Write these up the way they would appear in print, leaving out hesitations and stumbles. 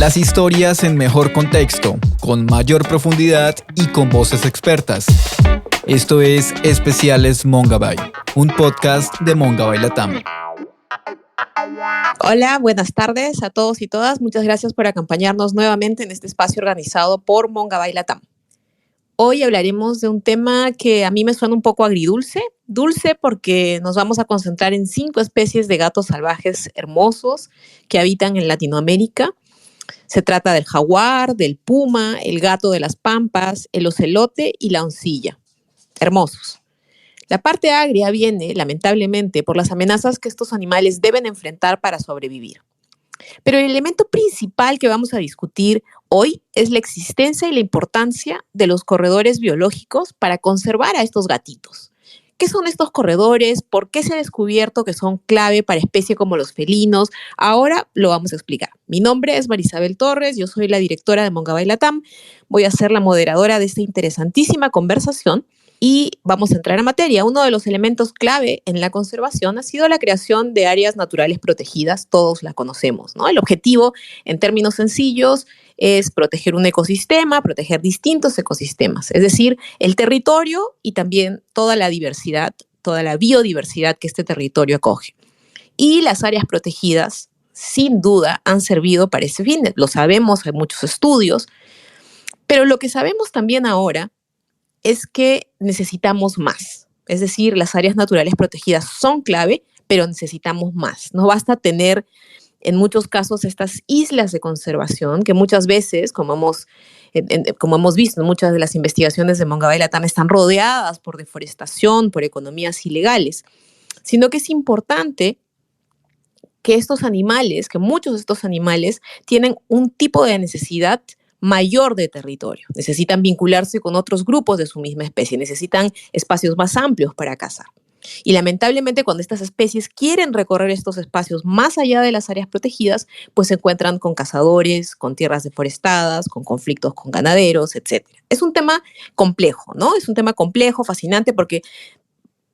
Las historias en mejor contexto, con mayor profundidad y con voces expertas. Esto es Especiales Mongabay, un podcast de Mongabay Latam. Hola, buenas tardes a todos y todas. Muchas gracias por acompañarnos nuevamente en este espacio organizado por Mongabay Latam. Hoy hablaremos de un tema que a mí me suena un poco agridulce. Dulce porque nos vamos a concentrar en 5 especies de gatos salvajes hermosos que habitan en Latinoamérica. Se trata del jaguar, del puma, el gato de las pampas, el ocelote y la oncilla. Hermosos. La parte agria viene, lamentablemente, por las amenazas que estos animales deben enfrentar para sobrevivir. Pero el elemento principal que vamos a discutir hoy es la existencia y la importancia de los corredores biológicos para conservar a estos gatitos. ¿Qué son estos corredores? ¿Por qué se ha descubierto que son clave para especies como los felinos? Ahora lo vamos a explicar. Mi nombre es Marisabel Torres, yo soy la directora de Mongabay Latam. Voy a ser la moderadora de esta interesantísima conversación y vamos a entrar a materia. Uno de los elementos clave en la conservación ha sido la creación de áreas naturales protegidas. Todos la conocemos, ¿no? El objetivo, en términos sencillos, es proteger un ecosistema, proteger distintos ecosistemas, es decir, el territorio y también toda la diversidad, toda la biodiversidad que este territorio acoge. Y las áreas protegidas, sin duda, han servido para ese fin. Lo sabemos, hay muchos estudios, pero lo que sabemos también ahora es que necesitamos más. Es decir, las áreas naturales protegidas son clave, pero necesitamos más. No basta tener, en muchos casos, estas islas de conservación que muchas veces, como hemos visto en muchas de las investigaciones de Mongabay Latam, están rodeadas por deforestación, por economías ilegales, sino que es importante que estos animales, que muchos de estos animales tienen un tipo de necesidad mayor de territorio. Necesitan vincularse con otros grupos de su misma especie, necesitan espacios más amplios para cazar. Y lamentablemente cuando estas especies quieren recorrer estos espacios más allá de las áreas protegidas, pues se encuentran con cazadores, con tierras deforestadas, con conflictos con ganaderos, etc. Es un tema complejo, ¿no? Es un tema complejo, fascinante, porque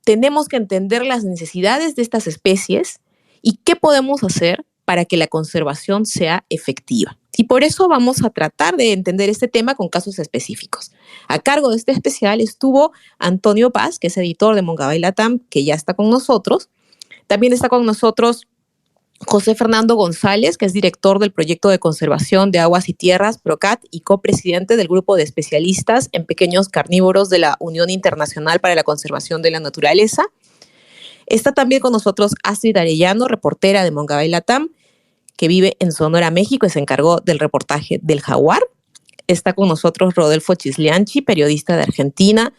tenemos que entender las necesidades de estas especies y qué podemos hacer para que la conservación sea efectiva. Y por eso vamos a tratar de entender este tema con casos específicos. A cargo de este especial estuvo Antonio Paz, que es editor de Mongabay Latam, que ya está con nosotros. También está con nosotros José Fernando González, que es director del proyecto de conservación de aguas y tierras, PROCAT, y copresidente del grupo de especialistas en pequeños carnívoros de la Unión Internacional para la Conservación de la Naturaleza. Está también con nosotros Astrid Arellano, reportera de Mongabay Latam, que vive en Sonora, México, y se encargó del reportaje del jaguar. Está con nosotros Rodolfo Chislianchi, periodista de Argentina,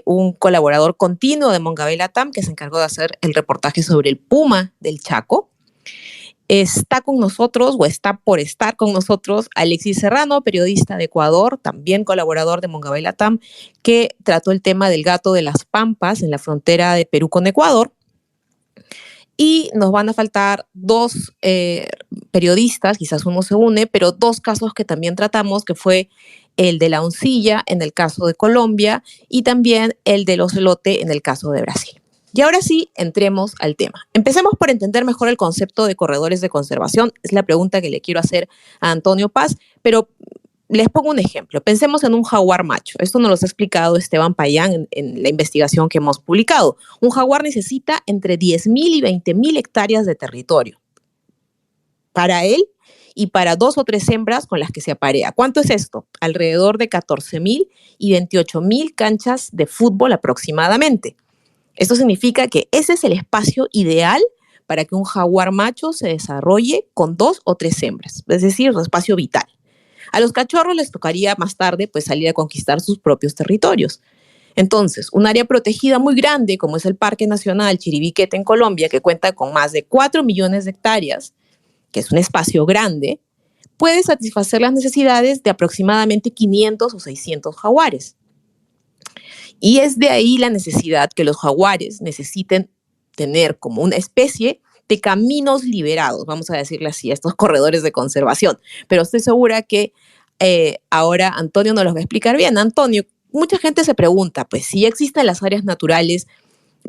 un colaborador continuo de Mongabay Latam, que se encargó de hacer el reportaje sobre el puma del Chaco. Está con nosotros, o está por estar con nosotros, Alexis Serrano, periodista de Ecuador, también colaborador de Mongabay Latam, que trató el tema del gato de las pampas en la frontera de Perú con Ecuador. Y nos van a faltar 2 periodistas, quizás uno se une, pero 2 casos que también tratamos, que fue el de la oncilla en el caso de Colombia y también el del ocelote en el caso de Brasil. Y ahora sí, entremos al tema. Empecemos por entender mejor el concepto de corredores de conservación. Es la pregunta que le quiero hacer a Antonio Paz, pero les pongo un ejemplo. Pensemos en un jaguar macho. Esto nos lo ha explicado Esteban Payán en la investigación que hemos publicado. Un jaguar necesita entre 10.000 y 20.000 hectáreas de territorio para él y para 2 o 3 hembras con las que se aparea. ¿Cuánto es esto? Alrededor de 14.000 y 28.000 canchas de fútbol aproximadamente. Esto significa que ese es el espacio ideal para que un jaguar macho se desarrolle con 2 o 3 hembras, es decir, un espacio vital. A los cachorros les tocaría más tarde pues, salir a conquistar sus propios territorios. Entonces, un área protegida muy grande, como es el Parque Nacional Chiribiquete en Colombia, que cuenta con más de 4 millones de hectáreas, que es un espacio grande, puede satisfacer las necesidades de aproximadamente 500 o 600 jaguares. Y es de ahí la necesidad que los jaguares necesiten tener como una especie de caminos liberados, vamos a decirle así, a estos corredores de conservación. Pero estoy segura que ahora Antonio nos los va a explicar bien. Antonio, mucha gente se pregunta, pues si existen las áreas naturales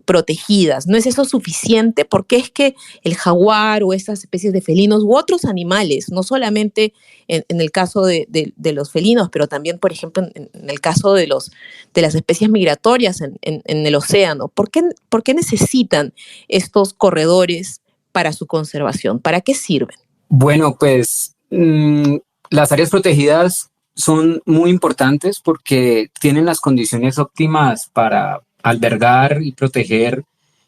protegidas. ¿No es eso suficiente? Porque es que el jaguar o estas especies de felinos u otros animales, no solamente en el caso de los felinos, pero también, por ejemplo, en el caso de las especies migratorias en el océano, ¿por qué necesitan estos corredores para su conservación? ¿Para qué sirven? Bueno, pues las áreas protegidas son muy importantes porque tienen las condiciones óptimas para albergar y proteger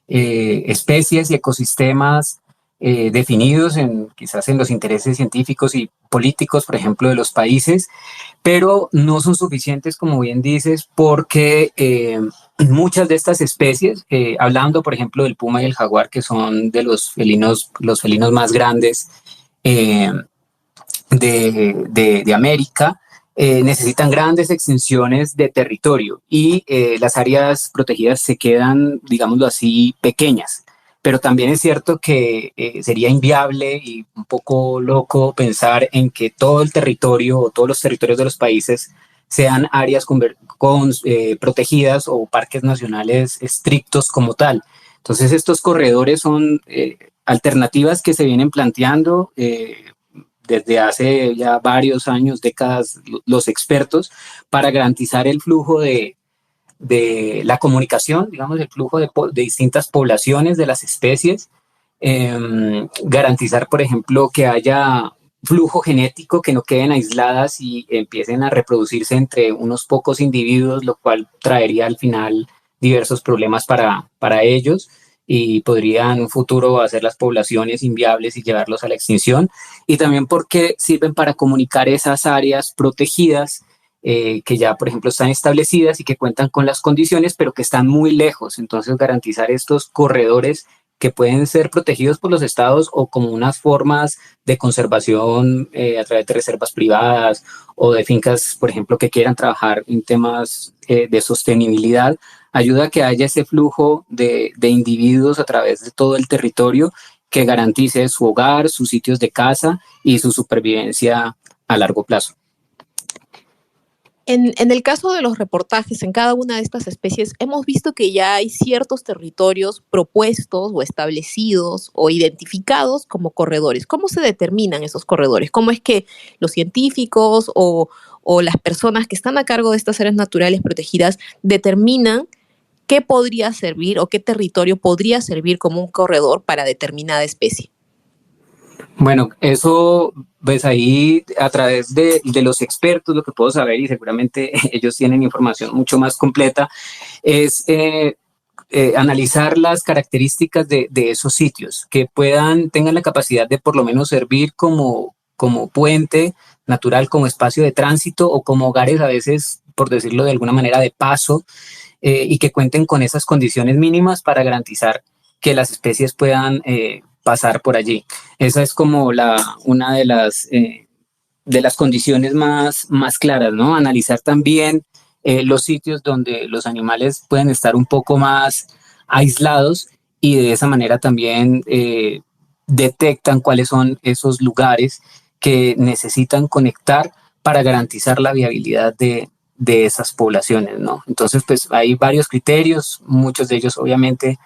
especies y ecosistemas definidos quizás en los intereses científicos y políticos, por ejemplo, de los países, pero no son suficientes, como bien dices, porque muchas de estas especies, hablando, por ejemplo, del puma y el jaguar, que son de los felinos más grandes, eh, de América, necesitan grandes extensiones de territorio y las áreas protegidas se quedan, digámoslo así, pequeñas. Pero también es cierto que sería inviable y un poco loco pensar en que todo el territorio o todos los territorios de los países sean áreas protegidas o parques nacionales estrictos como tal. Entonces estos corredores son alternativas que se vienen planteando desde hace ya varios años, décadas, los expertos, para garantizar el flujo de la comunicación, digamos, el flujo de distintas poblaciones de las especies, garantizar, por ejemplo, que haya flujo genético, que no queden aisladas y empiecen a reproducirse entre unos pocos individuos, lo cual traería al final diversos problemas para ellos y podría en un futuro hacer las poblaciones inviables y llevarlos a la extinción. Y también porque sirven para comunicar esas áreas protegidas que ya, por ejemplo, están establecidas y que cuentan con las condiciones, pero que están muy lejos. Entonces, garantizar estos corredores que pueden ser protegidos por los estados o como unas formas de conservación a través de reservas privadas o de fincas, por ejemplo, que quieran trabajar en temas de sostenibilidad, ayuda a que haya ese flujo de individuos a través de todo el territorio que garantice su hogar, sus sitios de caza y su supervivencia a largo plazo. En el caso de los reportajes, en cada una de estas especies, hemos visto que ya hay ciertos territorios propuestos o establecidos o identificados como corredores. ¿Cómo se determinan esos corredores? ¿Cómo es que los científicos o las personas que están a cargo de estas áreas naturales protegidas determinan qué podría servir o qué territorio podría servir como un corredor para determinada especie? Bueno, eso, pues ahí a través de los expertos, lo que puedo saber, y seguramente ellos tienen información mucho más completa, es analizar las características de esos sitios, que tengan la capacidad de por lo menos servir como puente natural, como espacio de tránsito o como hogares a veces, por decirlo de alguna manera, de paso, y que cuenten con esas condiciones mínimas para garantizar que las especies puedan pasar por allí. Esa es como una de las condiciones más claras, ¿no? Analizar también los sitios donde los animales pueden estar un poco más aislados y de esa manera también detectan cuáles son esos lugares que necesitan conectar para garantizar la viabilidad de esas poblaciones, ¿no? Entonces, pues hay varios criterios, muchos de ellos obviamente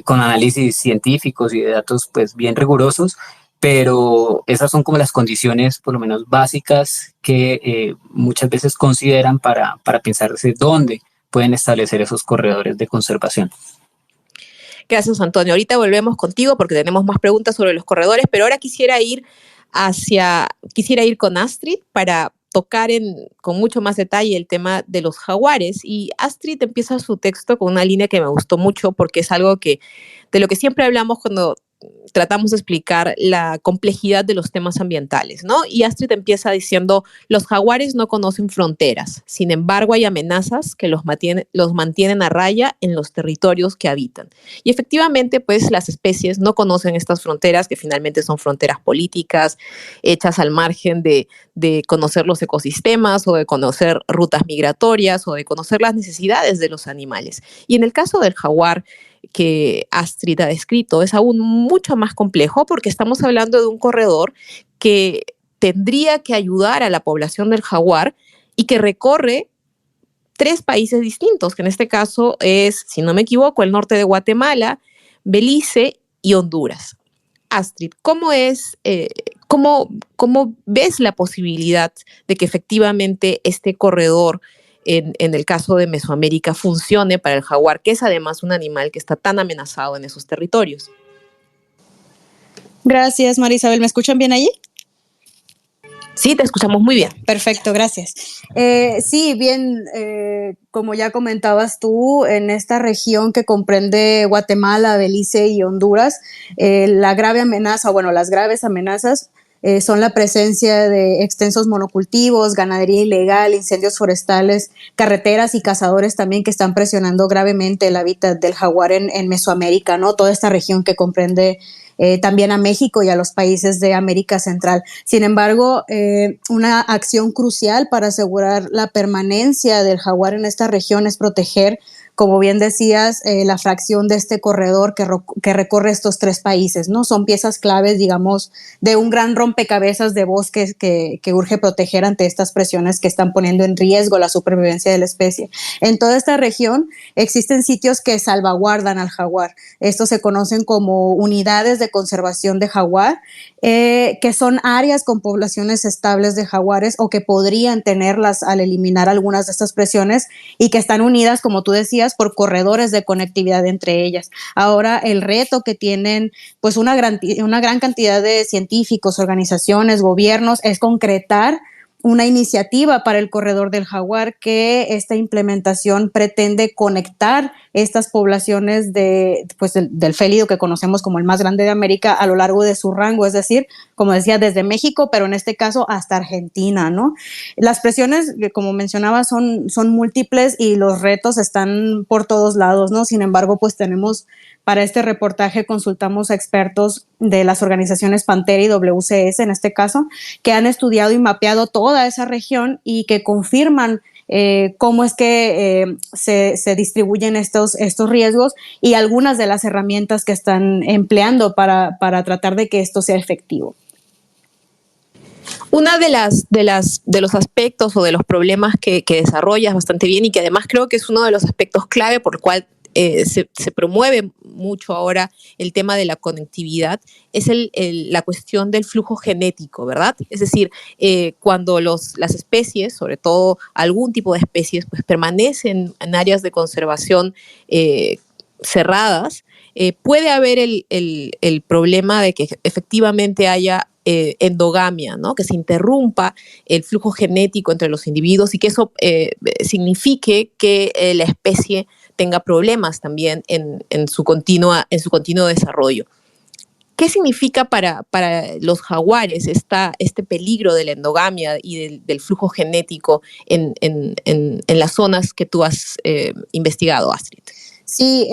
con análisis científicos y de datos pues bien rigurosos, pero esas son como las condiciones por lo menos básicas que muchas veces consideran para pensarse dónde pueden establecer esos corredores de conservación. Gracias, Antonio. Ahorita volvemos contigo porque tenemos más preguntas sobre los corredores, pero ahora quisiera ir con Astrid para tocar con mucho más detalle el tema de los jaguares. Y Astrid empieza su texto con una línea que me gustó mucho porque es algo de lo que siempre hablamos cuando tratamos de explicar la complejidad de los temas ambientales, ¿no? Y Astrid empieza diciendo, los jaguares no conocen fronteras, sin embargo hay amenazas que los mantienen a raya en los territorios que habitan. Y efectivamente, pues las especies no conocen estas fronteras, que finalmente son fronteras políticas, hechas al margen de conocer los ecosistemas o de conocer rutas migratorias o de conocer las necesidades de los animales. Y en el caso del jaguar, que Astrid ha descrito, es aún mucho más complejo porque estamos hablando de un corredor que tendría que ayudar a la población del jaguar y que recorre tres países distintos, que en este caso es, si no me equivoco, el norte de Guatemala, Belice y Honduras. Astrid, ¿cómo ves la posibilidad de que efectivamente este corredor, en el caso de Mesoamérica, funcione para el jaguar, que es además un animal que está tan amenazado en esos territorios? Gracias, María Isabel. ¿Me escuchan bien allí? Sí, te escuchamos muy bien. Perfecto, gracias. Sí, bien, como ya comentabas tú, en esta región que comprende Guatemala, Belice y Honduras, la grave amenaza, bueno, las graves amenazas son la presencia de extensos monocultivos, ganadería ilegal, incendios forestales, carreteras y cazadores también que están presionando gravemente el hábitat del jaguar en Mesoamérica, ¿no? Toda esta región que comprende también a México y a los países de América Central. Sin embargo, una acción crucial para asegurar la permanencia del jaguar en esta región es proteger, como bien decías, la fracción de este corredor que recorre estos tres países, ¿no? Son piezas claves, digamos, de un gran rompecabezas de bosques que urge proteger ante estas presiones que están poniendo en riesgo la supervivencia de la especie. En toda esta región existen sitios que salvaguardan al jaguar. Estos se conocen como unidades de conservación de jaguar, que son áreas con poblaciones estables de jaguares o que podrían tenerlas al eliminar algunas de estas presiones y que están unidas, como tú decías, por corredores de conectividad entre ellas. Ahora, el reto que tienen pues una gran cantidad de científicos, organizaciones, gobiernos, es concretar una iniciativa para el corredor del jaguar, que esta implementación pretende conectar estas poblaciones del félido que conocemos como el más grande de América a lo largo de su rango, es decir, como decía, desde México, pero en este caso hasta Argentina, ¿no? Las presiones, como mencionaba, son múltiples y los retos están por todos lados, ¿no? Sin embargo, pues para este reportaje consultamos a expertos de las organizaciones Pantera y WCS, en este caso, que han estudiado y mapeado toda esa región y que confirman cómo es que se distribuyen estos riesgos y algunas de las herramientas que están empleando para tratar de que esto sea efectivo. Una de los aspectos o de los problemas que desarrollas bastante bien y que además creo que es uno de los aspectos clave por el cual se promueve mucho ahora el tema de la conectividad, es la cuestión del flujo genético, ¿verdad? Es decir, cuando las especies, sobre todo algún tipo de especies, pues permanecen en áreas de conservación cerradas, puede haber el problema de que efectivamente haya endogamia, ¿no? Que se interrumpa el flujo genético entre los individuos y que eso signifique que la especie tenga problemas también en su continuo desarrollo. ¿Qué significa para los jaguares este peligro de la endogamia y del flujo genético en las zonas que tú has investigado, Astrid? Sí,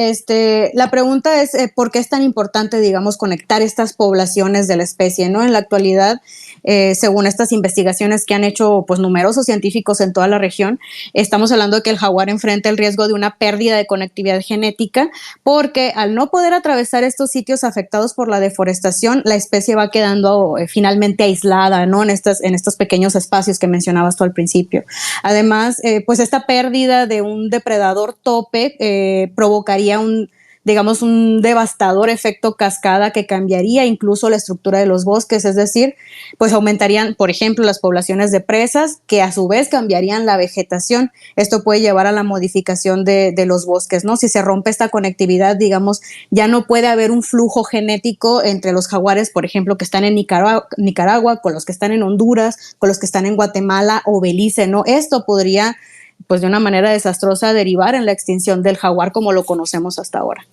la pregunta es ¿por qué es tan importante, digamos, conectar estas poblaciones de la especie, ¿no? En la actualidad, según estas investigaciones que han hecho pues numerosos científicos en toda la región, estamos hablando de que el jaguar enfrenta el riesgo de una pérdida de conectividad genética, porque al no poder atravesar estos sitios afectados por la deforestación, la especie va quedando finalmente aislada, ¿no? En estos pequeños espacios que mencionabas tú al principio. Además, pues esta pérdida de un depredador tope provocaría un devastador efecto cascada que cambiaría incluso la estructura de los bosques, es decir, pues aumentarían, por ejemplo, las poblaciones de presas, que a su vez cambiarían la vegetación. Esto puede llevar a la modificación de los bosques, ¿no? Si se rompe esta conectividad, digamos, ya no puede haber un flujo genético entre los jaguares, por ejemplo, que están en Nicaragua, con los que están en Honduras, con los que están en Guatemala o Belice, ¿no? Esto podría, pues de una manera desastrosa, derivar en la extinción del jaguar como lo conocemos hasta ahora.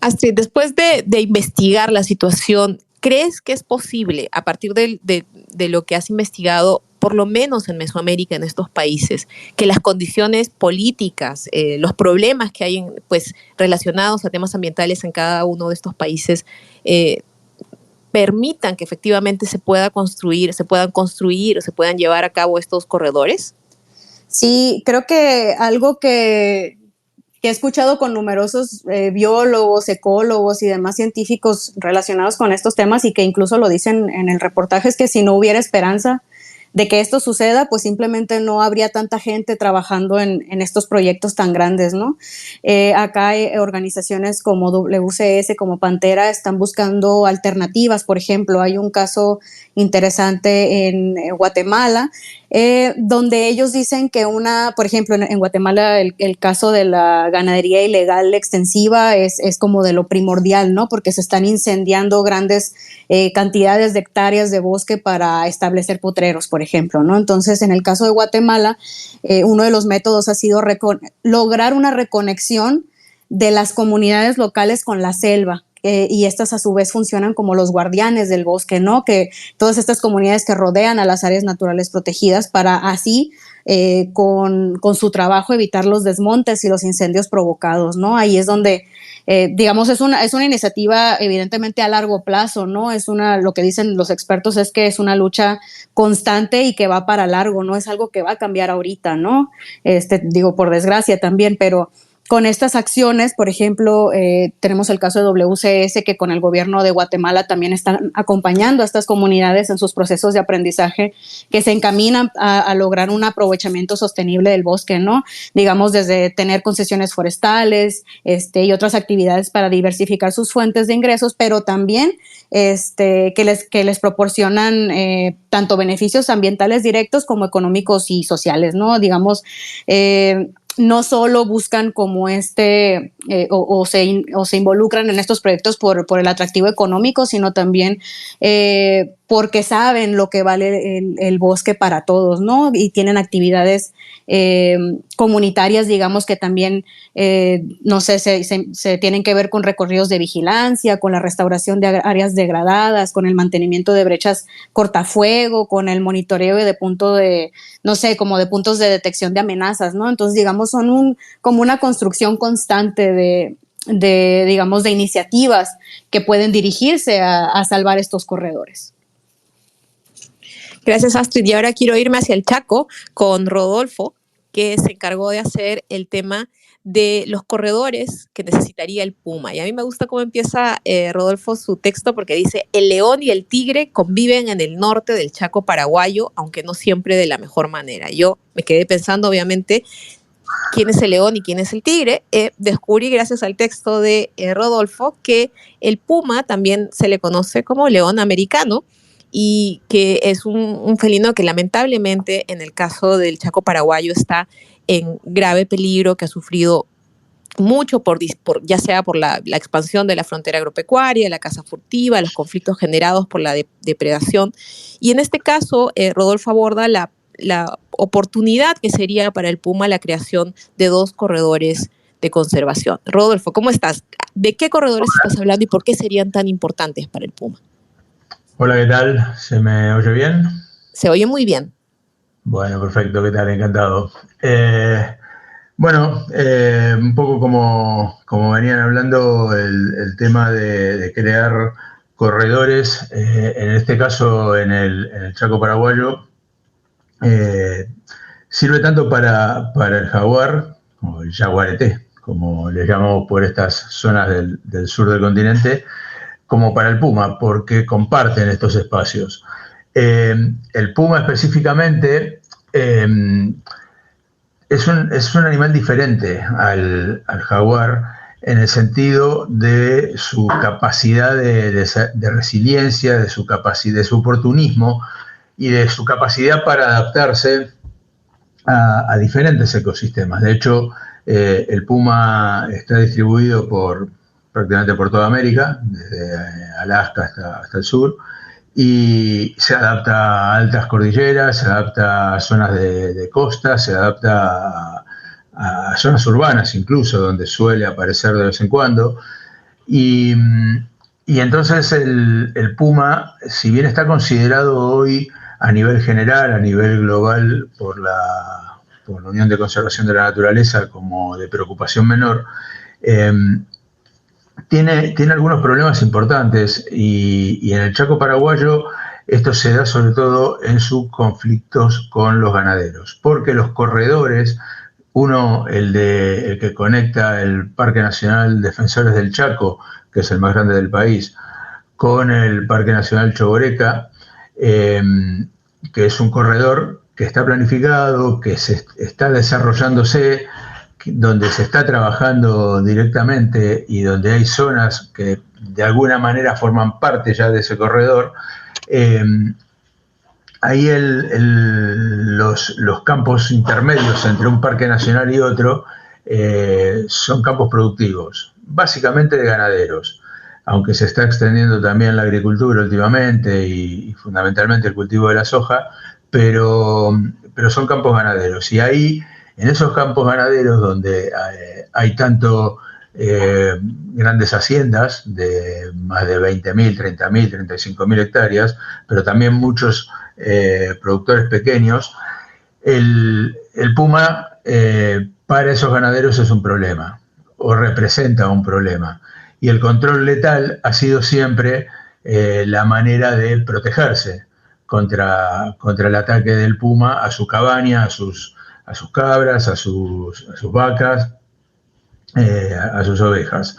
Astrid, después de investigar la situación, ¿crees que es posible, a partir de lo que has investigado, por lo menos en Mesoamérica, en estos países, que las condiciones políticas, los problemas que hay pues, relacionados a temas ambientales en cada uno de estos países, permitan que efectivamente se puedan construir o se puedan llevar a cabo estos corredores? Sí, creo que algo que he escuchado con numerosos biólogos, ecólogos y demás científicos relacionados con estos temas y que incluso lo dicen en el reportaje es que si no hubiera esperanza, que esto suceda, pues simplemente no habría tanta gente trabajando en estos proyectos tan grandes, ¿no? Acá hay organizaciones como WCS, como Pantera, están buscando alternativas. Por ejemplo, hay un caso interesante en Guatemala, donde ellos dicen que por ejemplo, en Guatemala el caso de la ganadería ilegal extensiva es como de lo primordial, ¿no? Porque se están incendiando grandes cantidades de hectáreas de bosque para establecer potreros, por ejemplo, ¿no? Entonces, en el caso de Guatemala, uno de los métodos ha sido lograr una reconexión de las comunidades locales con la selva. Y estas a su vez funcionan como los guardianes del bosque, ¿no? Que todas estas comunidades que rodean a las áreas naturales protegidas para así, con su trabajo, evitar los desmontes y los incendios provocados, ¿no? Ahí es donde, digamos, es una iniciativa evidentemente a largo plazo, ¿no? Lo que dicen los expertos es que es una lucha constante y que va para largo, no es algo que va a cambiar ahorita, ¿no? Digo, por desgracia también, pero con estas acciones, por ejemplo, tenemos el caso de WCS, que con el gobierno de Guatemala también están acompañando a estas comunidades en sus procesos de aprendizaje que se encaminan a lograr un aprovechamiento sostenible del bosque, ¿no? Digamos, desde tener concesiones forestales y otras actividades para diversificar sus fuentes de ingresos, pero también que les proporcionan tanto beneficios ambientales directos como económicos y sociales, ¿no? Digamos, no solo buscan como o se involucran en estos proyectos por el atractivo económico, sino también porque saben lo que vale el bosque para todos, ¿no? Y tienen actividades comunitarias, digamos, que también, no sé, se tienen que ver con recorridos de vigilancia, con la restauración de áreas degradadas, con el mantenimiento de brechas cortafuego, con el monitoreo de como de puntos de detección de amenazas, ¿no? Entonces, digamos, son como una construcción constante digamos, de iniciativas que pueden dirigirse a salvar estos corredores. Gracias, Astrid. Y ahora quiero irme hacia el Chaco con Rodolfo, que se encargó de hacer el tema de los corredores que necesitaría el puma. Y a mí me gusta cómo empieza Rodolfo su texto, porque dice: el león y el tigre conviven en el norte del Chaco paraguayo, aunque no siempre de la mejor manera. Yo me quedé pensando, obviamente, quién es el león y quién es el tigre. Descubrí, gracias al texto de Rodolfo, que el puma también se le conoce como león americano, y que es un felino que lamentablemente en el caso del Chaco paraguayo está en grave peligro, que ha sufrido mucho ya sea por la expansión de la frontera agropecuaria, la caza furtiva, los conflictos generados por la depredación. Y en este caso, Rodolfo aborda la oportunidad que sería para el puma la creación de 2 corredores de conservación. Rodolfo, ¿cómo estás? ¿De qué corredores estás hablando y por qué serían tan importantes para el puma? Hola, ¿qué tal? ¿Se me oye bien? Se oye muy bien. Bueno, perfecto, ¿qué tal? Encantado. Un poco como venían hablando, el tema de crear corredores, en este caso en el Chaco paraguayo, sirve tanto para el jaguar, o el jaguarete, como le llamamos por estas zonas del sur del continente, como para el puma, porque comparten estos espacios. El puma específicamente es un animal diferente al jaguar, en el sentido de su capacidad de resiliencia, de su capacidad, de su oportunismo y de su capacidad para adaptarse a diferentes ecosistemas. De hecho, el puma está distribuido prácticamente por toda América, desde Alaska hasta el sur, y se adapta a altas cordilleras, se adapta a zonas de costa, se adapta a zonas urbanas incluso, donde suele aparecer de vez en cuando. Y entonces el puma, si bien está considerado hoy a nivel general, a nivel global, por la Unión de Conservación de la Naturaleza como de preocupación menor, tiene algunos problemas importantes, y en el Chaco paraguayo esto se da sobre todo en sus conflictos con los ganaderos, porque los corredores, el que conecta el Parque Nacional Defensores del Chaco, que es el más grande del país, con el Parque Nacional Choboreca, que es un corredor que está planificado, que se está desarrollándose, donde se está trabajando directamente y donde hay zonas que de alguna manera forman parte ya de ese corredor. Ahí los campos intermedios entre un parque nacional y otro son campos productivos, básicamente de ganaderos, aunque se está extendiendo también la agricultura últimamente y fundamentalmente el cultivo de la soja, pero son campos ganaderos. Y ahí, en esos campos ganaderos donde hay tanto grandes haciendas de más de 20.000, 30.000, 35.000 hectáreas, pero también muchos productores pequeños, el puma para esos ganaderos es un problema o representa un problema. Y el control letal ha sido siempre la manera de protegerse contra el ataque del puma a su cabaña, a sus cabras, a sus vacas, a sus ovejas.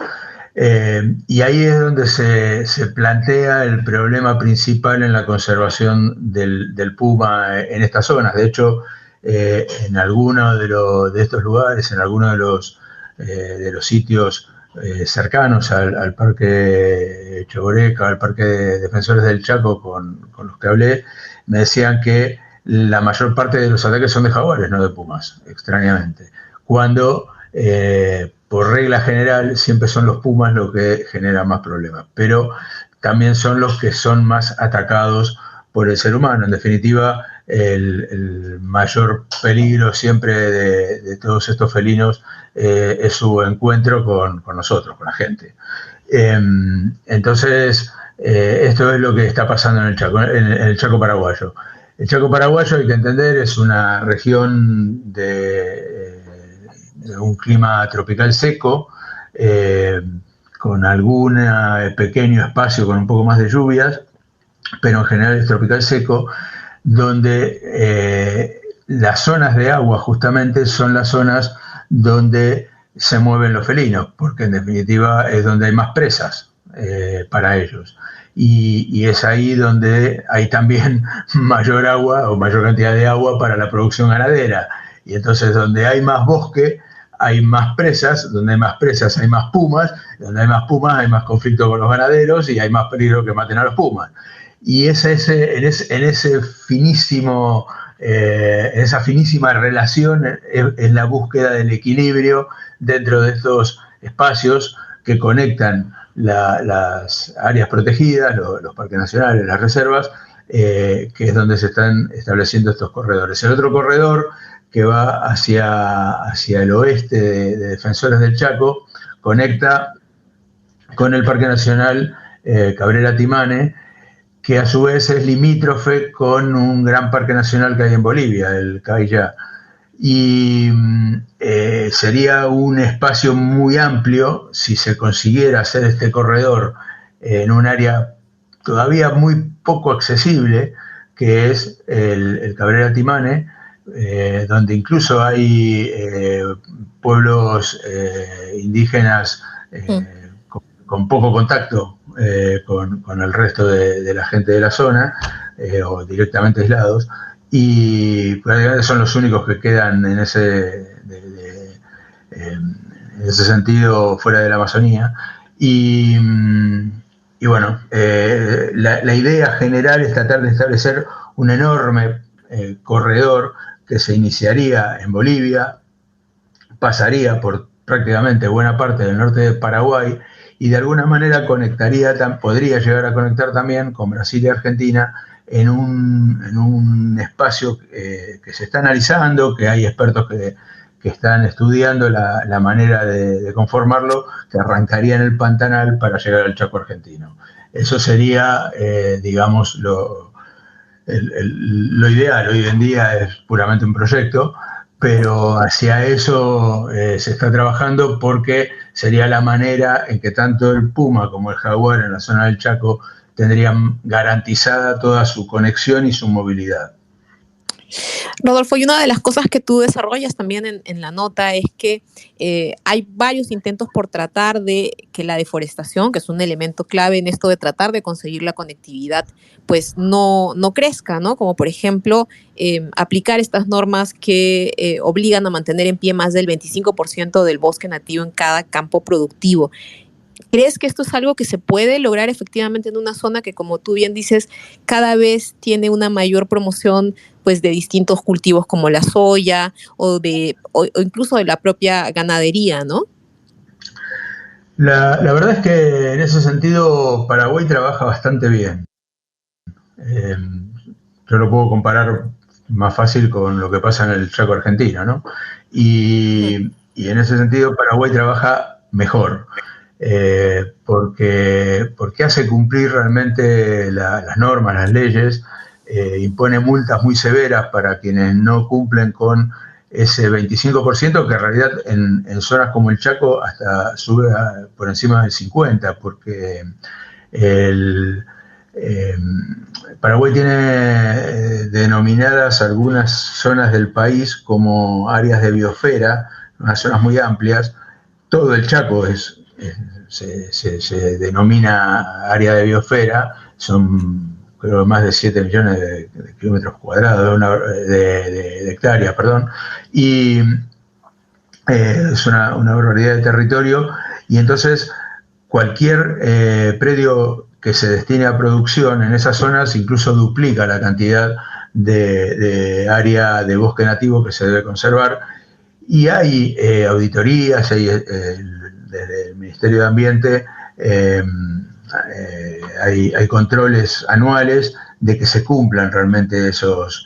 Y ahí es donde se plantea el problema principal en la conservación del puma en estas zonas. De hecho, en alguno de estos lugares, en alguno de los sitios cercanos al Parque Chogoreca, al Parque de Defensores del Chaco, con los que hablé, me decían que la mayor parte de los ataques son de jaguares, no de pumas, extrañamente. Cuando por regla general siempre son los pumas los que generan más problemas, pero también son los que son más atacados por el ser humano. En definitiva, el mayor peligro siempre de todos estos felinos es su encuentro con nosotros, con la gente. Entonces, esto es lo que está pasando en el Chaco paraguayo. El Chaco paraguayo, hay que entender, es una región de un clima tropical seco, con algún pequeño espacio con un poco más de lluvias, pero en general es tropical seco, donde las zonas de agua justamente son las zonas donde se mueven los felinos, porque en definitiva es donde hay más presas para ellos. Y es ahí donde hay también mayor agua o mayor cantidad de agua para la producción ganadera. Y entonces donde hay más bosque, hay más presas, donde hay más presas hay más pumas, donde hay más pumas hay más conflicto con los ganaderos y hay más peligro que maten a los pumas. Y en esa finísima relación es la búsqueda del equilibrio dentro de estos espacios que conectan las áreas protegidas, los parques nacionales, las reservas, que es donde se están estableciendo estos corredores. El otro corredor que va hacia el oeste de Defensores del Chaco conecta con el Parque Nacional Cabrera Timane, que a su vez es limítrofe con un gran parque nacional que hay en Bolivia, el Cayá. Y sería un espacio muy amplio si se consiguiera hacer este corredor en un área todavía muy poco accesible, que es el Cabrera Timane, donde incluso hay pueblos indígenas con poco contacto con el resto de la gente de la zona, o directamente aislados, y prácticamente son los únicos que quedan en ese sentido fuera de la Amazonía. Y bueno, la idea general es tratar de establecer un enorme corredor que se iniciaría en Bolivia, pasaría por prácticamente buena parte del norte de Paraguay y de alguna manera podría llegar a conectar también con Brasil y Argentina en un espacio que se está analizando, que hay expertos que están estudiando la manera de conformarlo, que arrancaría en el Pantanal para llegar al Chaco argentino. Eso sería, digamos, lo ideal. Hoy en día es puramente un proyecto, pero hacia eso se está trabajando porque sería la manera en que tanto el puma como el jaguar en la zona del Chaco tendrían garantizada toda su conexión y su movilidad. Rodolfo, y una de las cosas que tú desarrollas también en la nota es que hay varios intentos por tratar de que la deforestación, que es un elemento clave en esto de tratar de conseguir la conectividad, pues no crezca, ¿no? Como por ejemplo, aplicar estas normas que obligan a mantener en pie más del 25% del bosque nativo en cada campo productivo. ¿Crees que esto es algo que se puede lograr efectivamente en una zona que, como tú bien dices, cada vez tiene una mayor promoción, pues, de distintos cultivos como la soya o incluso de la propia ganadería, ¿no? La verdad es que en ese sentido Paraguay trabaja bastante bien. Eh, yo lo puedo comparar más fácil con lo que pasa en el Chaco argentino, ¿no? Y en ese sentido Paraguay trabaja mejor, porque hace cumplir realmente las normas, las leyes, impone multas muy severas para quienes no cumplen con ese 25%, que en realidad en zonas como el Chaco hasta sube por encima del 50%, porque el, eh, Paraguay tiene denominadas algunas zonas del país como áreas de biosfera, unas zonas muy amplias. Todo el Chaco se denomina área de biosfera, son creo más de 7 millones de kilómetros cuadrados, de hectáreas, perdón, y es una barbaridad de territorio, y entonces cualquier predio que se destine a producción en esas zonas incluso duplica la cantidad de área de bosque nativo que se debe conservar. Y hay auditorías, desde el Ministerio de Ambiente hay controles anuales de que se cumplan realmente esos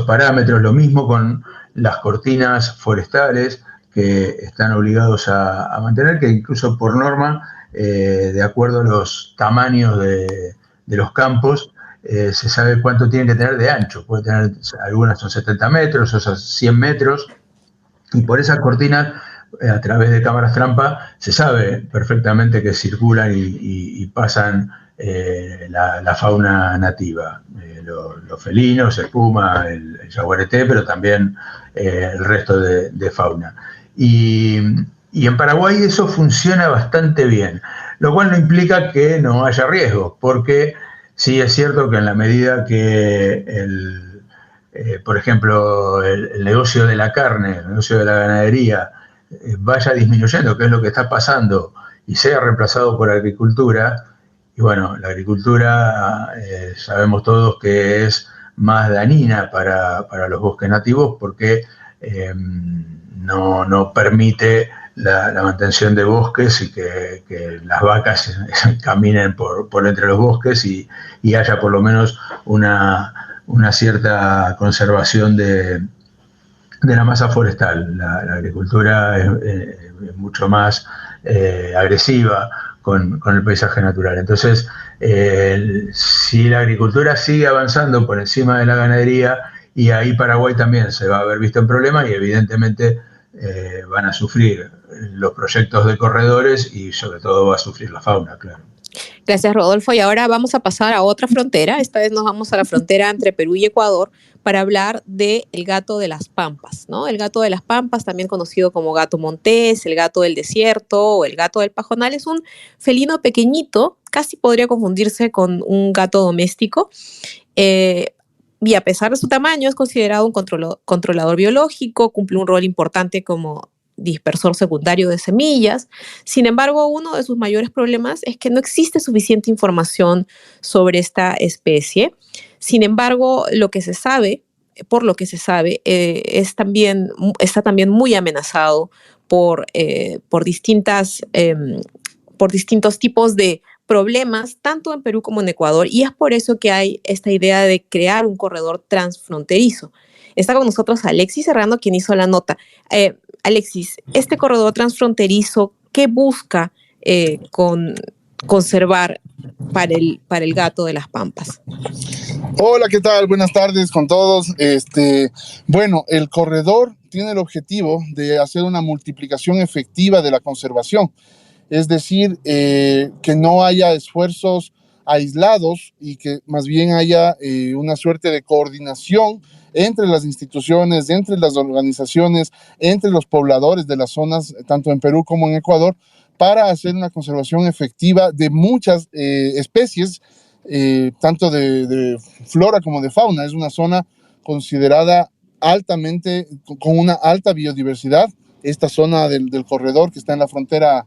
parámetros. Lo mismo con las cortinas forestales que están obligados a mantener, que incluso por norma, de acuerdo a los tamaños de los campos, se sabe cuánto tienen que tener de ancho. Puede tener, algunas son 70 metros, otras 100 metros, y por esas cortinas, a través de cámaras trampa, se sabe perfectamente que circulan y pasan la fauna nativa, los felinos, el puma, el yaguareté, pero también el resto de fauna. Y en Paraguay eso funciona bastante bien, lo cual no implica que no haya riesgos, porque sí es cierto que en la medida que por ejemplo, el negocio de la carne, el negocio de la ganadería, vaya disminuyendo, que es lo que está pasando, y sea reemplazado por agricultura. Y bueno, la agricultura sabemos todos que es más dañina para los bosques nativos, porque no permite la mantención de bosques y que las vacas caminen por entre los bosques y haya por lo menos una cierta conservación de la masa forestal. La agricultura es mucho más agresiva con el paisaje natural. Entonces, si la agricultura sigue avanzando por encima de la ganadería, y ahí Paraguay también se va a ver visto en problemas, y evidentemente van a sufrir los proyectos de corredores, y sobre todo va a sufrir la fauna, claro. Gracias, Rodolfo. Y ahora vamos a pasar a otra frontera. Esta vez nos vamos a la frontera entre Perú y Ecuador para hablar del gato de las pampas, ¿no? El gato de las pampas, también conocido como gato montés, el gato del desierto o el gato del pajonal, es un felino pequeñito, casi podría confundirse con un gato doméstico. Y a pesar de su tamaño, es considerado un controlador biológico, cumple un rol importante como dispersor secundario de semillas. Sin embargo, uno de sus mayores problemas es que no existe suficiente información sobre esta especie. Sin embargo, por lo que se sabe, está también muy amenazado por distintos tipos de problemas, tanto en Perú como en Ecuador, y es por eso que hay esta idea de crear un corredor transfronterizo. Está con nosotros Alexis Serrano, quien hizo la nota. Alexis, este corredor transfronterizo, ¿qué busca conservar para el gato de las pampas? Hola, ¿qué tal? Buenas tardes con todos. Bueno, el corredor tiene el objetivo de hacer una multiplicación efectiva de la conservación, es decir, que no haya esfuerzos aislados y que más bien haya una suerte de coordinación entre las instituciones, entre las organizaciones, entre los pobladores de las zonas, tanto en Perú como en Ecuador, para hacer una conservación efectiva de muchas especies, tanto de flora como de fauna. Es una zona considerada altamente, con una alta biodiversidad, esta zona del corredor que está en la frontera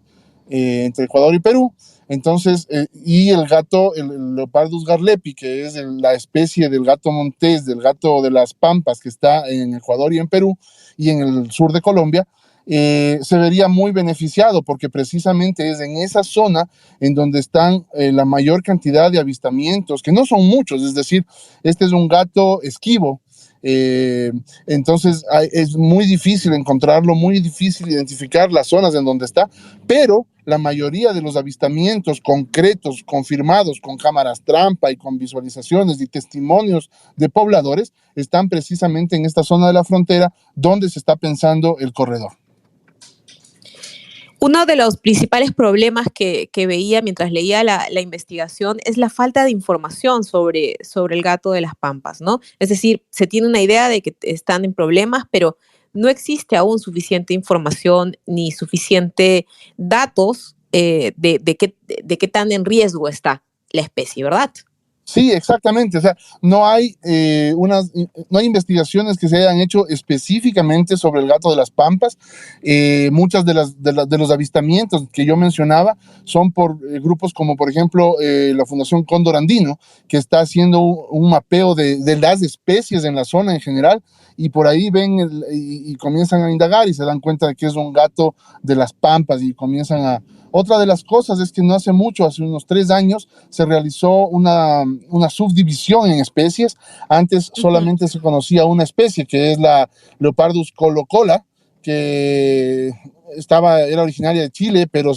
entre Ecuador y Perú. Entonces, y el gato, el Leopardus garlepi, que es la especie del gato montés, del gato de las pampas, que está en Ecuador y en Perú, y en el sur de Colombia, se vería muy beneficiado, porque precisamente es en esa zona en donde están la mayor cantidad de avistamientos, que no son muchos, es decir, este es un gato esquivo. Entonces es muy difícil encontrarlo, muy difícil identificar las zonas en donde está, pero la mayoría de los avistamientos concretos, confirmados con cámaras trampa y con visualizaciones y testimonios de pobladores, están precisamente en esta zona de la frontera donde se está pensando el corredor. Uno de los principales problemas que veía mientras leía la investigación es la falta de información sobre el gato de las Pampas, ¿no? Es decir, se tiene una idea de que están en problemas, pero no existe aún suficiente información ni suficiente datos de qué tan en riesgo está la especie, ¿verdad? Sí, exactamente. O sea, no hay investigaciones que se hayan hecho específicamente sobre el gato de las Pampas. Muchas de los avistamientos que yo mencionaba son por grupos como, por ejemplo, la Fundación Cóndor Andino, que está haciendo un mapeo de las especies en la zona en general, y por ahí ven y comienzan a indagar y se dan cuenta de que es un gato de las Pampas y comienzan a... Otra de las cosas es que no hace mucho, hace unos 3 años, se realizó una subdivisión en especies. Antes solamente se conocía una especie, que es la Leopardus colocola, que era originaria de Chile, pero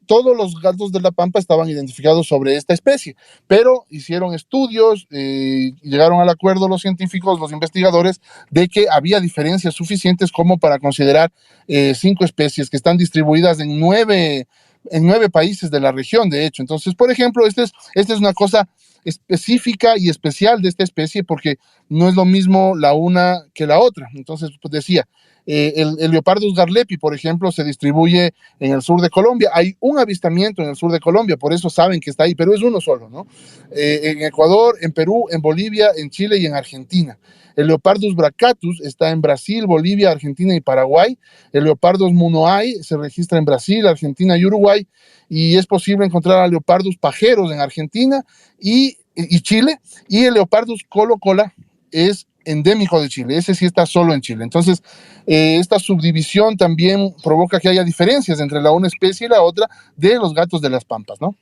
todos los gatos de la Pampa estaban identificados sobre esta especie, pero hicieron estudios y llegaron al acuerdo los científicos, los investigadores, de que había diferencias suficientes como para considerar 5 especies que están distribuidas en 9 países de la región, de hecho. Entonces, por ejemplo, esta es una cosa específica y especial de esta especie, porque no es lo mismo la una que la otra. Entonces, pues decía, el Leopardus garlepi, por ejemplo, se distribuye en el sur de Colombia. Hay un avistamiento en el sur de Colombia, por eso saben que está ahí, pero es uno solo, ¿no? En Ecuador, en Perú, en Bolivia, en Chile y en Argentina. El Leopardus bracatus está en Brasil, Bolivia, Argentina y Paraguay. El Leopardus munoai se registra en Brasil, Argentina y Uruguay. Y es posible encontrar a Leopardus pajeros en Argentina y Chile. Y el Leopardus colocola es endémico de Chile, ese sí está solo en Chile. Entonces, esta subdivisión también provoca que haya diferencias entre la una especie y la otra de los gatos de las Pampas, ¿no?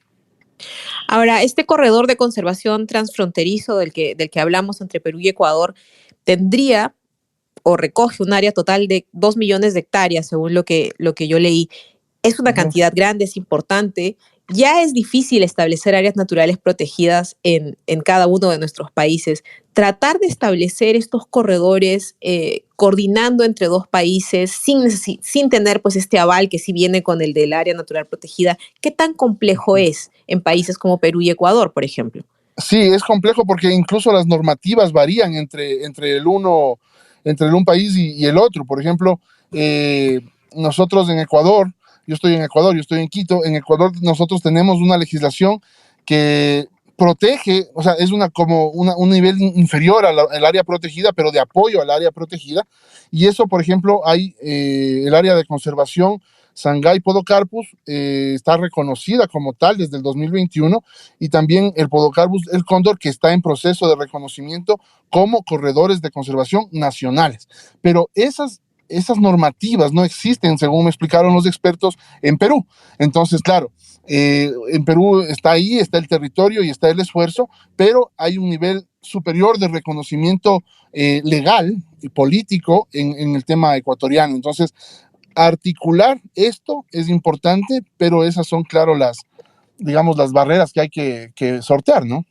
Ahora, este corredor de conservación transfronterizo del que hablamos entre Perú y Ecuador tendría o recoge un área total de 2 millones de hectáreas, según lo que yo leí. Es una cantidad grande, es importante. Ya es difícil establecer áreas naturales protegidas en cada uno de nuestros países. Tratar de establecer estos corredores coordinando entre 2 países sin tener pues este aval que sí viene con el del área natural protegida, ¿qué tan complejo es en países como Perú y Ecuador, por ejemplo? Sí, es complejo porque incluso las normativas varían entre un país y el otro. Por ejemplo, nosotros en Ecuador, yo estoy en Quito. En Ecuador nosotros tenemos una legislación que protege, o sea, es como un nivel inferior al área protegida, pero de apoyo al área protegida. Y eso, por ejemplo, hay el área de conservación Sangay Podocarpus, está reconocida como tal desde el 2021, y también el Podocarpus, el cóndor, que está en proceso de reconocimiento como corredores de conservación nacionales. Pero esas normativas no existen, según me explicaron los expertos, en Perú. Entonces, claro, en Perú está el territorio y está el esfuerzo, pero hay un nivel superior de reconocimiento legal y político en el tema ecuatoriano. Entonces, articular esto es importante, pero esas son, claro, las barreras que hay que sortear, ¿no?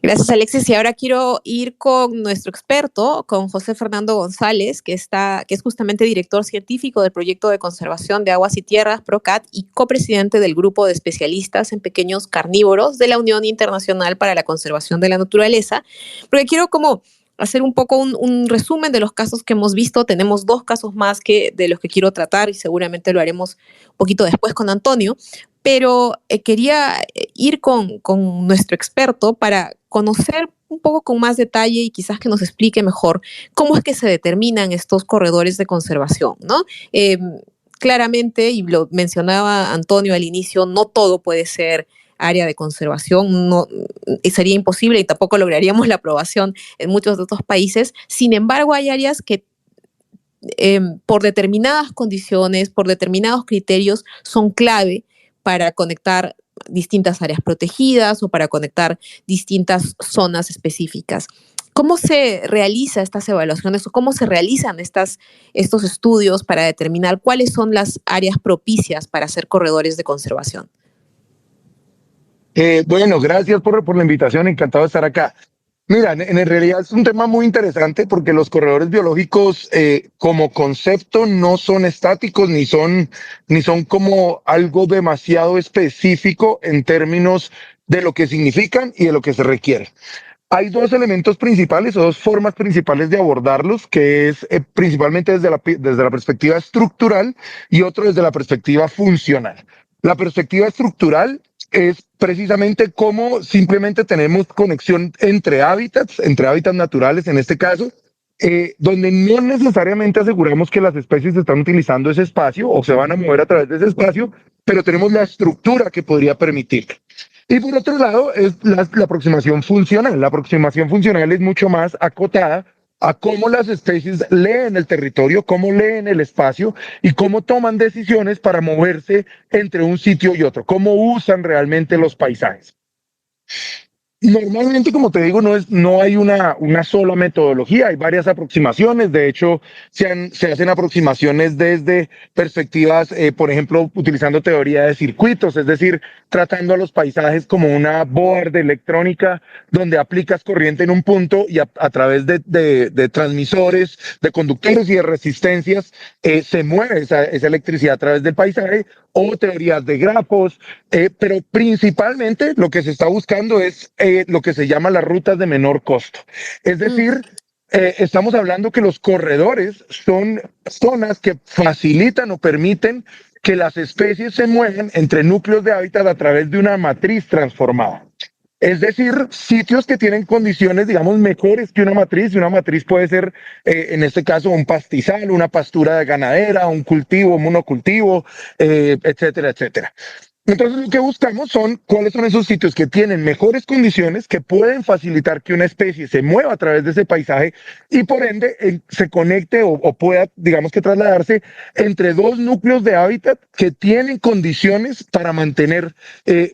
Gracias, Alexis. Y ahora quiero ir con nuestro experto, con José Fernando González, que es justamente director científico del Proyecto de Conservación de Aguas y Tierras, PROCAT, y copresidente del Grupo de Especialistas en Pequeños Carnívoros de la Unión Internacional para la Conservación de la Naturaleza, porque quiero como hacer un poco un resumen de los casos que hemos visto. Tenemos 2 casos más de los que quiero tratar y seguramente lo haremos un poquito después con Antonio, pero quería ir con nuestro experto para conocer un poco con más detalle y quizás que nos explique mejor cómo es que se determinan estos corredores de conservación, ¿no? Claramente, y lo mencionaba Antonio al inicio, no todo puede ser área de conservación, no, sería imposible y tampoco lograríamos la aprobación en muchos de otros países. Sin embargo, hay áreas que por determinadas condiciones, por determinados criterios, son clave para conectar distintas áreas protegidas o para conectar distintas zonas específicas. ¿Cómo se realizan estas evaluaciones o cómo se realizan estos estudios para determinar cuáles son las áreas propicias para hacer corredores de conservación? Bueno, gracias por la invitación, encantado de estar acá. Mira, en realidad es un tema muy interesante porque los corredores biológicos como concepto no son estáticos ni son como algo demasiado específico en términos de lo que significan y de lo que se requiere. Hay 2 elementos principales o 2 formas principales de abordarlos, que es principalmente desde la perspectiva estructural y otro desde la perspectiva funcional. La perspectiva estructural es precisamente cómo simplemente tenemos conexión entre hábitats naturales en este caso, donde no necesariamente aseguramos que las especies están utilizando ese espacio o se van a mover a través de ese espacio, pero tenemos la estructura que podría permitirlo. Y por otro lado, es la aproximación funcional. La aproximación funcional es mucho más acotada a cómo las especies leen el territorio, cómo leen el espacio y cómo toman decisiones para moverse entre un sitio y otro, cómo usan realmente los paisajes. Normalmente, como te digo, no hay una sola metodología, hay varias aproximaciones. De hecho, se hacen aproximaciones desde perspectivas, por ejemplo, utilizando teoría de circuitos, es decir, tratando a los paisajes como una board electrónica donde aplicas corriente en un punto y a través de transmisores, de conductores y de resistencias se mueve esa electricidad a través del paisaje, o teorías de grafos, pero principalmente lo que se está buscando es lo que se llama las rutas de menor costo. Es decir, estamos hablando que los corredores son zonas que facilitan o permiten que las especies se muevan entre núcleos de hábitat a través de una matriz transformada. Es decir, sitios que tienen condiciones, digamos, mejores que una matriz. Y una matriz puede ser, en este caso, un pastizal, una pastura de ganadera, un cultivo, un monocultivo, etcétera, etcétera. Entonces, lo que buscamos son cuáles son esos sitios que tienen mejores condiciones, que pueden facilitar que una especie se mueva a través de ese paisaje y por ende se conecte o pueda, digamos que trasladarse entre 2 núcleos de hábitat que tienen condiciones para mantener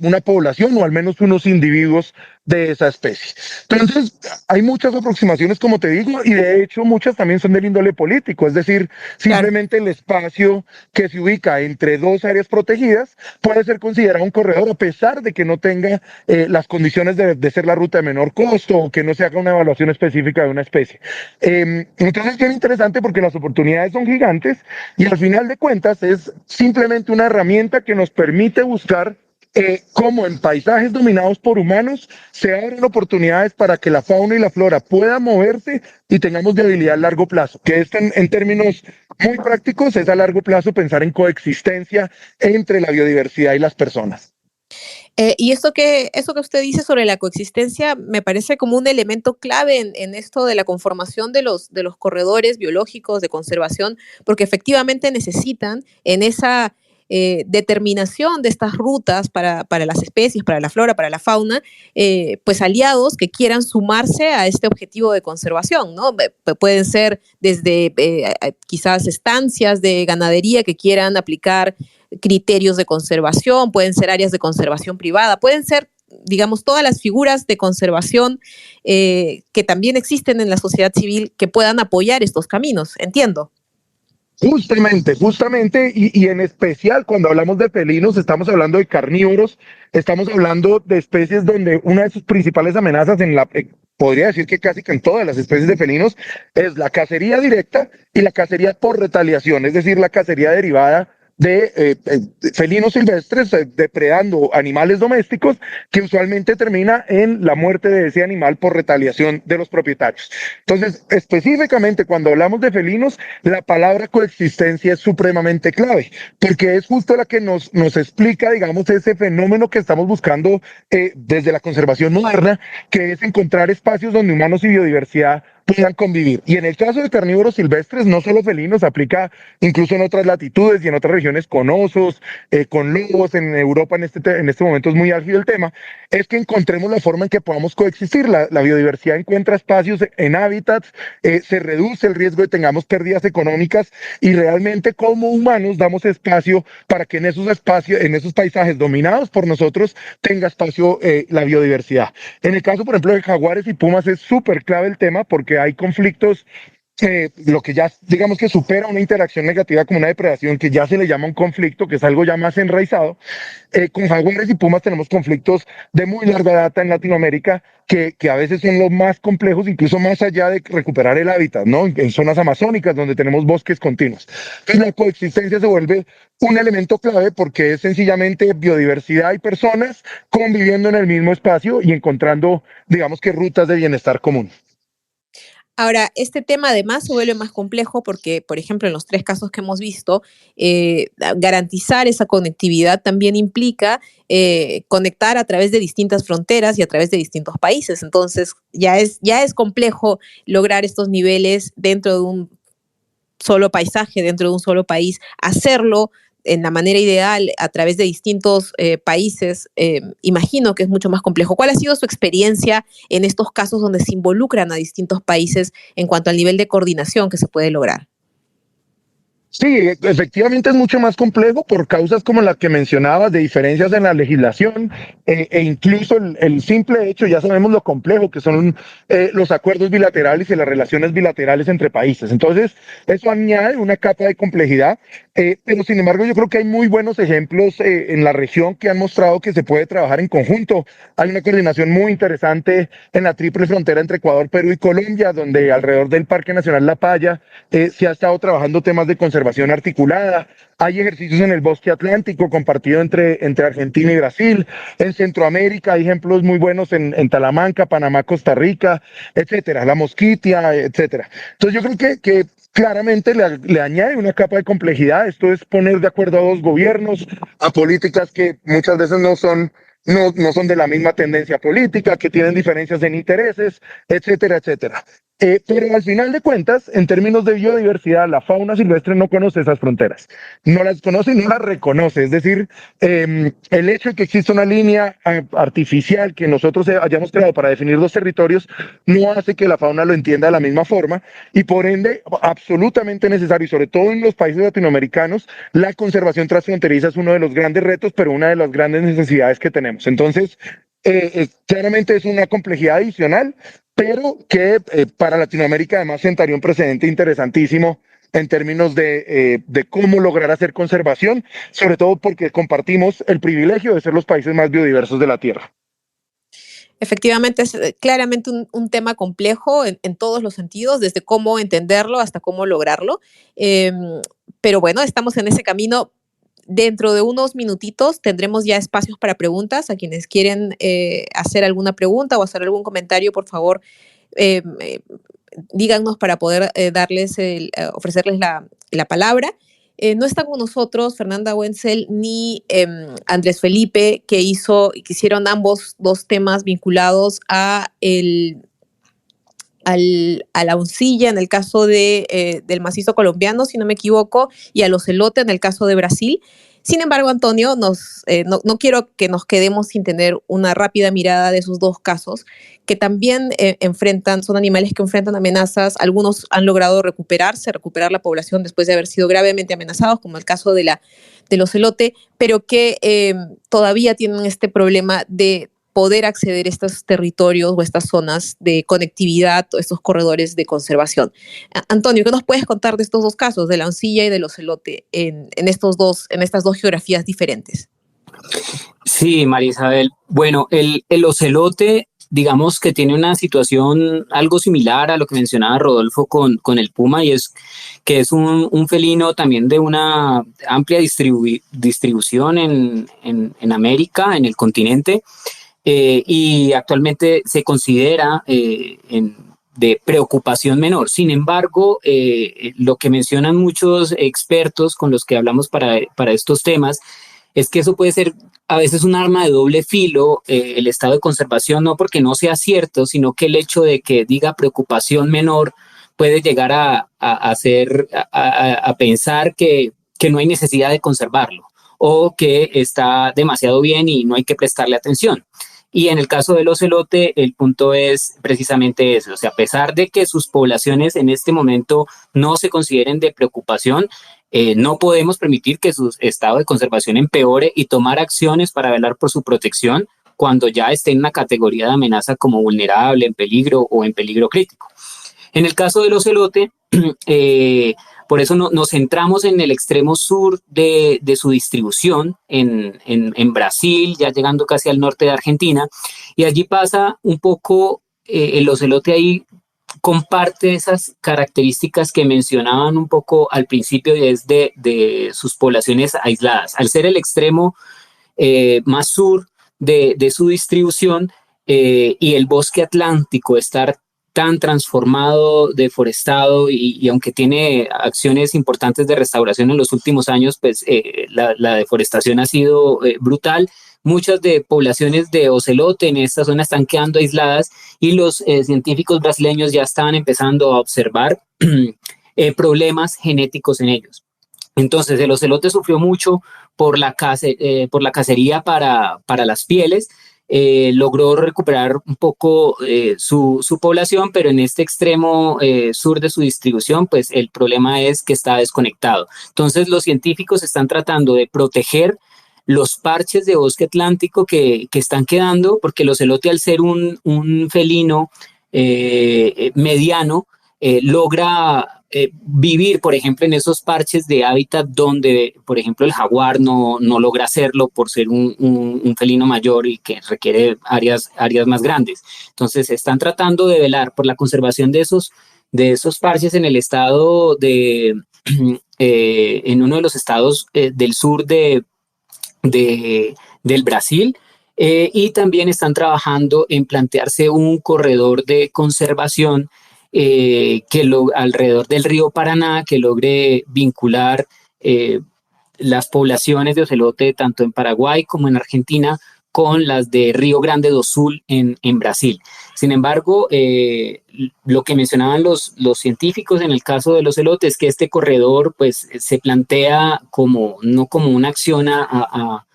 una población o al menos unos individuos de esa especie. Entonces, hay muchas aproximaciones, como te digo, y de hecho muchas también son del índole político, es decir, simplemente el espacio que se ubica entre 2 áreas protegidas puede ser considerado un corredor a pesar de que no tenga las condiciones de ser la ruta de menor costo o que no se haga una evaluación específica de una especie. Entonces es bien interesante porque las oportunidades son gigantes y al final de cuentas es simplemente una herramienta que nos permite buscar cómo en paisajes dominados por humanos se abren oportunidades para que la fauna y la flora puedan moverse y tengamos viabilidad a largo plazo, que esto en términos muy prácticos es a largo plazo pensar en coexistencia entre la biodiversidad y las personas. Y eso que usted dice sobre la coexistencia me parece como un elemento clave en esto de la conformación de los corredores biológicos de conservación, porque efectivamente necesitan en esa determinación de estas rutas para las especies, para la flora, para la fauna, pues aliados que quieran sumarse a este objetivo de conservación, ¿no? Pueden ser desde quizás estancias de ganadería que quieran aplicar criterios de conservación, pueden ser áreas de conservación privada, pueden ser, digamos, todas las figuras de conservación que también existen en la sociedad civil que puedan apoyar estos caminos, entiendo. Justamente, y en especial cuando hablamos de felinos, estamos hablando de carnívoros, estamos hablando de especies donde una de sus principales amenazas podría decir que casi que en todas las especies de felinos, es la cacería directa y la cacería por retaliación, es decir, la cacería derivada de felinos silvestres depredando animales domésticos, que usualmente termina en la muerte de ese animal por retaliación de los propietarios. Entonces, específicamente cuando hablamos de felinos, la palabra coexistencia es supremamente clave, porque es justo la que nos explica, digamos, ese fenómeno que estamos buscando desde la conservación moderna, que es encontrar espacios donde humanos y biodiversidad puedan convivir. Y en el caso de carnívoros silvestres, no solo felinos, aplica incluso en otras latitudes y en otras regiones con osos, con lobos. En Europa en este momento es muy álgido el tema, es que encontremos la forma en que podamos coexistir. La biodiversidad encuentra espacios en hábitats, se reduce el riesgo de que tengamos pérdidas económicas, y realmente como humanos damos espacio para que en esos espacios, en esos paisajes dominados por nosotros, tenga espacio la biodiversidad. En el caso, por ejemplo, de jaguares y pumas es súper clave el tema, porque hay conflictos, lo que ya digamos que supera una interacción negativa como una depredación, que ya se le llama un conflicto, que es algo ya más enraizado. Con jaguares y pumas tenemos conflictos de muy larga data en Latinoamérica, que a veces son los más complejos, incluso más allá de recuperar el hábitat, ¿no? En zonas amazónicas donde tenemos bosques continuos. Entonces la coexistencia se vuelve un elemento clave, porque es sencillamente biodiversidad y personas conviviendo en el mismo espacio y encontrando, digamos que, rutas de bienestar común. Ahora, este tema además se vuelve más complejo porque, por ejemplo, en los 3 casos que hemos visto, garantizar esa conectividad también implica conectar a través de distintas fronteras y a través de distintos países. Entonces, ya es complejo lograr estos niveles dentro de un solo paisaje, dentro de un solo país, hacerlo en la manera ideal a través de distintos países. Imagino que es mucho más complejo. ¿Cuál ha sido su experiencia en estos casos donde se involucran a distintos países en cuanto al nivel de coordinación que se puede lograr? Sí, efectivamente es mucho más complejo por causas como las que mencionabas, de diferencias en la legislación, e incluso el simple hecho, ya sabemos lo complejo que son los acuerdos bilaterales y las relaciones bilaterales entre países. Entonces, eso añade una capa de complejidad, pero sin embargo yo creo que hay muy buenos ejemplos en la región que han mostrado que se puede trabajar en conjunto. Hay una coordinación muy interesante en la triple frontera entre Ecuador, Perú y Colombia, donde alrededor del Parque Nacional La Paya se ha estado trabajando temas de conservación articulada. Hay ejercicios en el bosque atlántico compartido entre Argentina y Brasil. En Centroamérica hay ejemplos muy buenos en Talamanca, Panamá, Costa Rica, etcétera, la Mosquitia, etcétera. Entonces yo creo que claramente le añade una capa de complejidad. Esto es poner de acuerdo a 2 gobiernos, a políticas que muchas veces no son de la misma tendencia política, que tienen diferencias en intereses, etcétera, etcétera. Pero al final de cuentas, en términos de biodiversidad, la fauna silvestre no conoce esas fronteras, no las conoce y no las reconoce. Es decir, el hecho de que exista una línea artificial que nosotros hayamos creado para definir 2 territorios no hace que la fauna lo entienda de la misma forma, y por ende, absolutamente necesario, y sobre todo en los países latinoamericanos, la conservación transfronteriza es uno de los grandes retos, pero una de las grandes necesidades que tenemos. Entonces, claramente es una complejidad adicional, pero que para Latinoamérica además sentaría un precedente interesantísimo en términos de cómo lograr hacer conservación, sobre todo porque compartimos el privilegio de ser los países más biodiversos de la Tierra. Efectivamente, es claramente un tema complejo en todos los sentidos, desde cómo entenderlo hasta cómo lograrlo. Pero bueno, estamos en ese camino. Dentro de unos minutitos tendremos ya espacios para preguntas. A quienes quieren hacer alguna pregunta o hacer algún comentario, por favor, díganos para poder ofrecerles la palabra. No están con nosotros Fernanda Wenzel ni Andrés Felipe, que hicieron ambos 2 temas vinculados a la oncilla en el caso del macizo colombiano, si no me equivoco, y al ocelote en el caso de Brasil. Sin embargo, Antonio, no quiero que nos quedemos sin tener una rápida mirada de esos 2 casos, que también son animales que enfrentan amenazas. Algunos han logrado recuperar la población después de haber sido gravemente amenazados, como el caso del ocelote, pero que todavía tienen este problema de poder acceder a estos territorios o estas zonas de conectividad o estos corredores de conservación. Antonio, ¿qué nos puedes contar de estos dos casos, de la Oncilla y del ocelote, en estas dos geografías diferentes? Sí, María Isabel. Bueno, el ocelote, digamos que tiene una situación algo similar a lo que mencionaba Rodolfo con el puma, y es que es un felino también de una amplia distribución en América, en el continente, y actualmente se considera de preocupación menor. Sin embargo, lo que mencionan muchos expertos con los que hablamos para estos temas es que eso puede ser a veces un arma de doble filo, el estado de conservación, no porque no sea cierto, sino que el hecho de que diga preocupación menor puede llegar a pensar que no hay necesidad de conservarlo o que está demasiado bien y no hay que prestarle atención. Y en el caso del ocelote, el punto es precisamente eso. O sea, a pesar de que sus poblaciones en este momento no se consideren de preocupación, no podemos permitir que su estado de conservación empeore y tomar acciones para velar por su protección cuando ya esté en una categoría de amenaza como vulnerable, en peligro o en peligro crítico. En el caso del ocelote, por eso nos centramos en el extremo sur de su distribución, en Brasil, ya llegando casi al norte de Argentina, y allí pasa un poco, el ocelote ahí comparte esas características que mencionaban un poco al principio, de sus poblaciones aisladas. Al ser el extremo más sur de su distribución, y el bosque atlántico estar tan transformado, deforestado, y aunque tiene acciones importantes de restauración en los últimos años, pues la deforestación ha sido brutal. Muchas de poblaciones de ocelote en esta zona están quedando aisladas, y los científicos brasileños ya estaban empezando a observar problemas genéticos en ellos. Entonces el ocelote sufrió mucho por la cacería para las pieles. Logró recuperar un poco su población, pero en este extremo sur de su distribución, pues el problema es que está desconectado. Entonces los científicos están tratando de proteger los parches de bosque atlántico que están quedando, porque el ocelote, al ser un felino mediano, logra vivir, por ejemplo, en esos parches de hábitat donde, por ejemplo, el jaguar no logra hacerlo por ser un felino mayor y que requiere áreas más grandes. Entonces, están tratando de velar por la conservación de esos parches en el estado en uno de los estados del sur del Brasil, y también están trabajando en plantearse un corredor de conservación alrededor del río Paraná, que logre vincular las poblaciones de ocelote tanto en Paraguay como en Argentina con las de Río Grande do Sul en Brasil. Sin embargo, lo que mencionaban los científicos en el caso del ocelote es que este corredor pues se plantea no como una acción a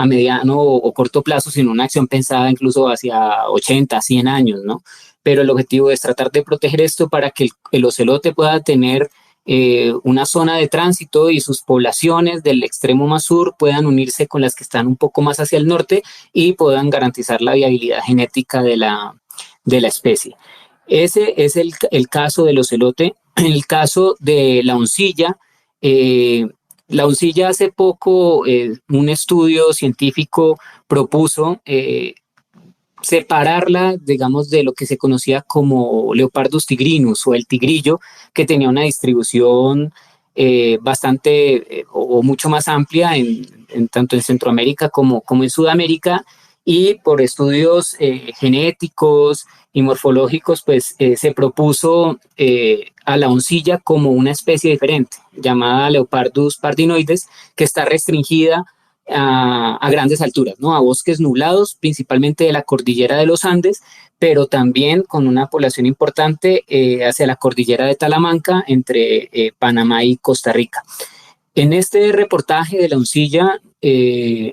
mediano o corto plazo, sino una acción pensada incluso hacia 80, 100 años, ¿no? Pero el objetivo es tratar de proteger esto para que el ocelote pueda tener una zona de tránsito, y sus poblaciones del extremo más sur puedan unirse con las que están un poco más hacia el norte y puedan garantizar la viabilidad genética de la especie. Ese es el caso del ocelote. En el caso de la oncilla, hace poco un estudio científico propuso separarla, digamos, de lo que se conocía como Leopardus tigrinus o el tigrillo, que tenía una distribución bastante o mucho más amplia tanto en Centroamérica como en Sudamérica, y por estudios genéticos y morfológicos, pues se propuso a la oncilla como una especie diferente, llamada Leopardus pardinoides, que está restringida a grandes alturas, ¿no? A bosques nublados, principalmente de la cordillera de los Andes, pero también con una población importante hacia la cordillera de Talamanca, entre Panamá y Costa Rica. En este reportaje de la oncilla,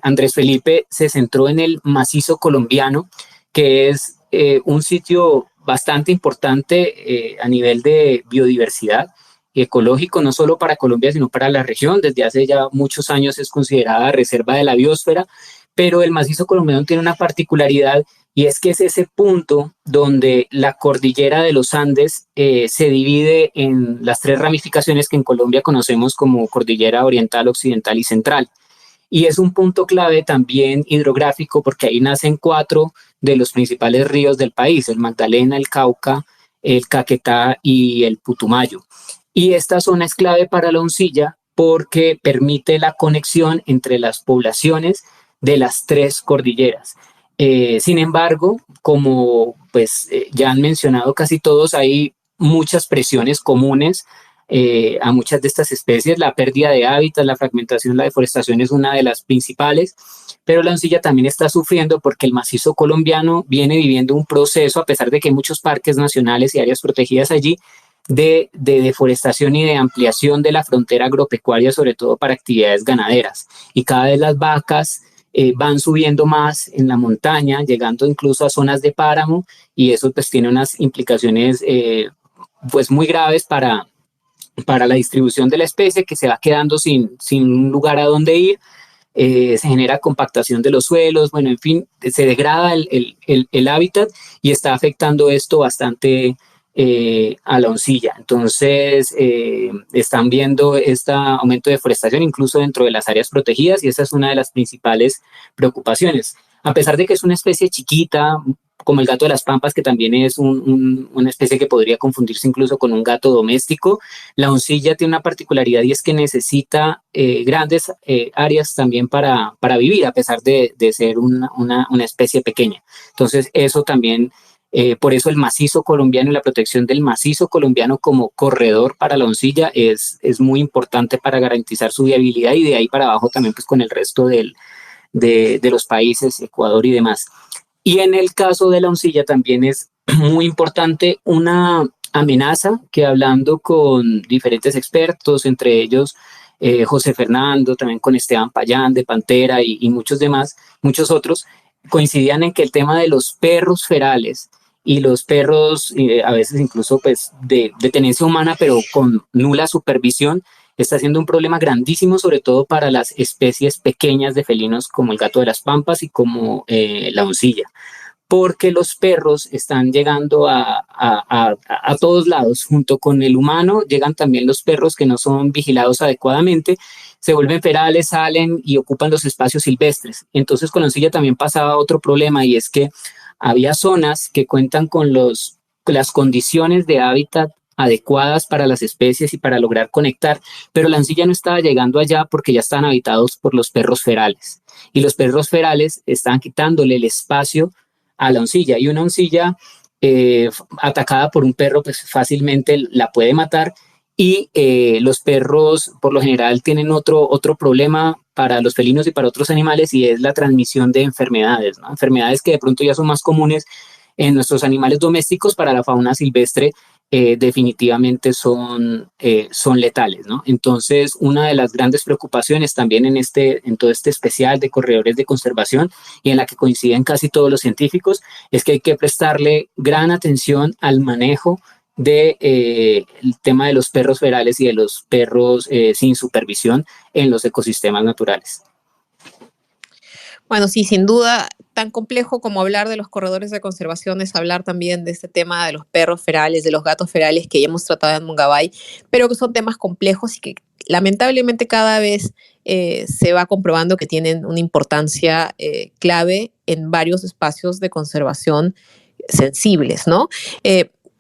Andrés Felipe se centró en el macizo colombiano, que es un sitio bastante importante a nivel de biodiversidad ecológico, no solo para Colombia, sino para la región. Desde hace ya muchos años es considerada reserva de la biosfera, pero el macizo colombiano tiene una particularidad, y es que es ese punto donde la cordillera de los Andes se divide en las 3 ramificaciones que en Colombia conocemos como cordillera oriental, occidental y central. Y es un punto clave también hidrográfico porque ahí nacen 4 de los principales ríos del país, el Magdalena, el Cauca, el Caquetá y el Putumayo. Y esta zona es clave para la Uncilla porque permite la conexión entre las poblaciones de las 3 cordilleras. Sin embargo, como pues, ya han mencionado casi todos, hay muchas presiones comunes a muchas de estas especies. La pérdida de hábitat, la fragmentación, la deforestación es una de las principales, pero la Uncilla también está sufriendo porque el macizo colombiano viene viviendo un proceso, a pesar de que hay muchos parques nacionales y áreas protegidas allí, de deforestación y de ampliación de la frontera agropecuaria, sobre todo para actividades ganaderas. Y cada vez las vacas van subiendo más en la montaña, llegando incluso a zonas de páramo, y eso pues tiene unas implicaciones pues muy graves para la distribución de la especie, que se va quedando sin un lugar a donde ir. Se genera compactación de los suelos, bueno, en fin, se degrada el hábitat y está afectando esto bastante a la Uncilla. Entonces, están viendo este aumento de deforestación incluso dentro de las áreas protegidas, y esa es una de las principales preocupaciones. A pesar de que es una especie chiquita, como el gato de las pampas, que también es una especie que podría confundirse incluso con un gato doméstico, la Uncilla tiene una particularidad, y es que necesita grandes áreas también para vivir, a pesar de ser una especie pequeña. Entonces, eso también, por eso el macizo colombiano y la protección del macizo colombiano como corredor para la Uncilla es muy importante para garantizar su viabilidad, y de ahí para abajo también pues con el resto de los países, Ecuador y demás. Y en el caso de la Uncilla también es muy importante una amenaza que, hablando con diferentes expertos, entre ellos José Fernando, también con Esteban Payán de Pantera y muchos otros, coincidían en que el tema de los perros ferales y los perros a veces incluso pues de tenencia humana pero con nula supervisión está siendo un problema grandísimo, sobre todo para las especies pequeñas de felinos como el gato de las pampas y como la Uncilla, porque los perros están llegando a todos lados. Junto con el humano llegan también los perros que no son vigilados adecuadamente, se vuelven ferales, salen y ocupan los espacios silvestres. Entonces con la Uncilla también pasaba otro problema, y es que había zonas que cuentan con las condiciones de hábitat adecuadas para las especies y para lograr conectar, pero la Uncilla no estaba llegando allá porque ya estaban habitados por los perros ferales, y los perros ferales estaban quitándole el espacio a la Uncilla, y una Uncilla atacada por un perro pues fácilmente la puede matar. Y los perros por lo general tienen otro problema para los felinos y para otros animales, y es la transmisión de enfermedades, ¿no? Enfermedades que de pronto ya son más comunes en nuestros animales domésticos. Para la fauna silvestre definitivamente son letales, ¿no? Entonces, una de las grandes preocupaciones también en todo este especial de corredores de conservación, y en la que coinciden casi todos los científicos, es que hay que prestarle gran atención al manejo el tema de los perros ferales y de los perros sin supervisión en los ecosistemas naturales. Bueno, sí, sin duda, tan complejo como hablar de los corredores de conservación es hablar también de este tema de los perros ferales, de los gatos ferales, que ya hemos tratado en Mongabay, pero que son temas complejos y que lamentablemente cada vez se va comprobando que tienen una importancia clave en varios espacios de conservación sensibles, ¿no?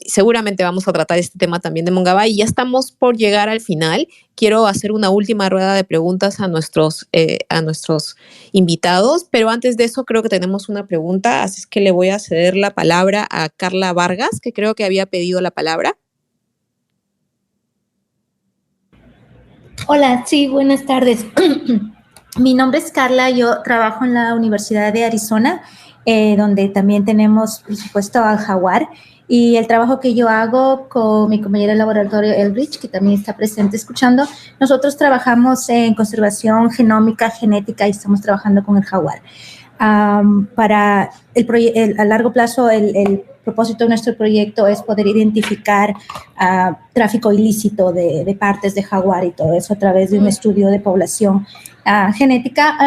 Seguramente vamos a tratar este tema también de Mongabay, y ya estamos por llegar al final. Quiero hacer una última rueda de preguntas a nuestros invitados, pero antes de eso creo que tenemos una pregunta, así es que le voy a ceder la palabra a Carla Vargas, que creo que había pedido la palabra. Hola, sí, buenas tardes. Mi nombre es Carla, yo trabajo en la Universidad de Arizona, donde también tenemos, por supuesto, al jaguar. Y el trabajo que yo hago con mi compañera de laboratorio Elbridge, que también está presente escuchando, nosotros trabajamos en conservación genómica, genética, y estamos trabajando con el jaguar. Para a largo plazo, el propósito de nuestro proyecto es poder identificar tráfico ilícito de partes de jaguar y todo eso a través de un estudio de población genética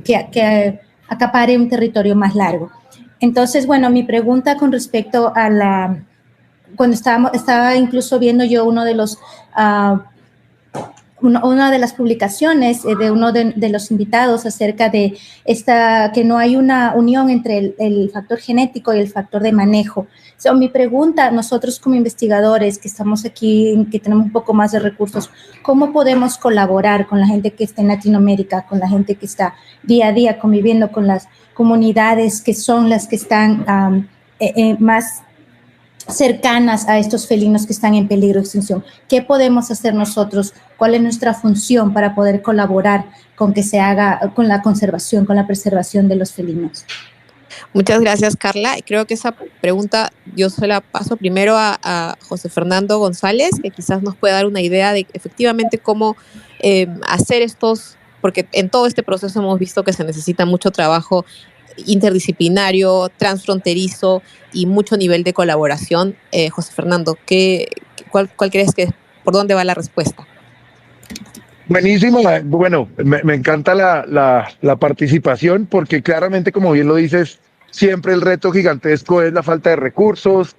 que acapare un territorio más largo. Entonces, bueno, mi pregunta con respecto a cuando estaba incluso viendo yo una de las publicaciones de uno de los invitados acerca de que no hay una unión entre el factor genético y el factor de manejo. Mi pregunta, nosotros como investigadores que estamos aquí, que tenemos un poco más de recursos, ¿cómo podemos colaborar con la gente que está en Latinoamérica, con la gente que está día a día conviviendo con las comunidades que son las que están más cercanas a estos felinos que están en peligro de extinción? ¿Qué podemos hacer nosotros? ¿Cuál es nuestra función para poder colaborar con que se haga, con la conservación, con la preservación de los felinos? Muchas gracias, Carla. Creo que esa pregunta yo se la paso primero a José Fernando González, que quizás nos pueda dar una idea de efectivamente cómo hacer porque en todo este proceso hemos visto que se necesita mucho trabajo interdisciplinario, transfronterizo y mucho nivel de colaboración. José Fernando, ¿cuál crees por dónde va la respuesta? Buenísimo. Bueno, me encanta la participación porque claramente, como bien lo dices, siempre el reto gigantesco es la falta de recursos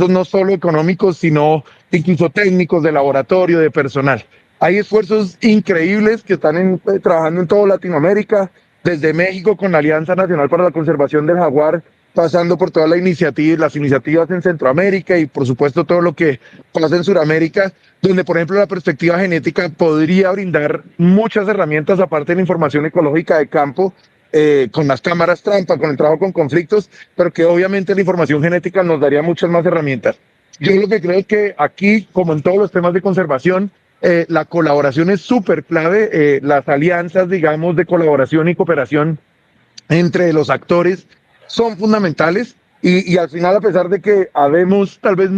no solo económicos, sino incluso técnicos, de laboratorio, de personal. Hay esfuerzos increíbles que están trabajando en toda Latinoamérica, desde México con la Alianza Nacional para la Conservación del Jaguar, pasando por todas las iniciativas en Centroamérica y por supuesto todo lo que pasa en Sudamérica, donde por ejemplo la perspectiva genética podría brindar muchas herramientas aparte de la información ecológica de campo, con las cámaras trampa, con el trabajo con conflictos, pero que obviamente la información genética nos daría muchas más herramientas. Yo lo que creo es que aquí, como en todos los temas de conservación, la colaboración es súper clave, las alianzas, digamos, de colaboración y cooperación entre los actores son fundamentales y al final, a pesar de que habemos tal vez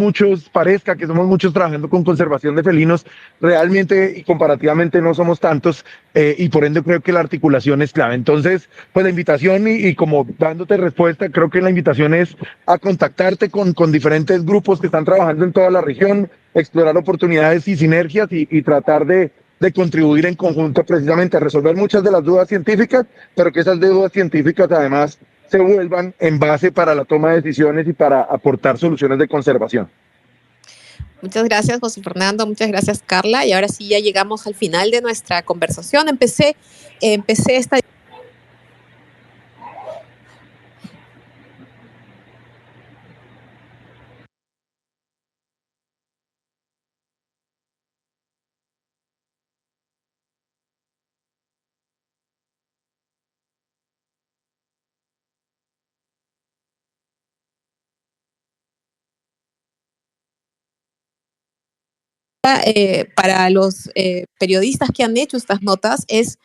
parezca que somos muchos trabajando con conservación de felinos, realmente y comparativamente no somos tantos, y por ende creo que la articulación es clave. Entonces, pues la invitación y como dándote respuesta, creo que la invitación es a contactarte con diferentes grupos que están trabajando en toda la región, explorar oportunidades y sinergias y tratar de contribuir en conjunto precisamente a resolver muchas de las dudas científicas, pero que esas dudas científicas además se vuelvan en base para la toma de decisiones y para aportar soluciones de conservación. Muchas gracias, José Fernando. Muchas gracias, Carla. Y ahora sí ya llegamos al final de nuestra conversación. Empecé esta para los periodistas que han hecho estas notas es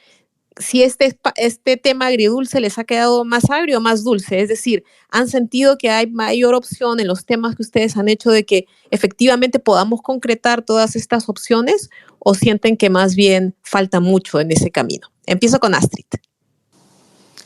si este tema agridulce les ha quedado más agrio o más dulce. Es decir, ¿han sentido que hay mayor opción en los temas que ustedes han hecho de que efectivamente podamos concretar todas estas opciones o sienten que más bien falta mucho en ese camino? Empiezo con Astrid.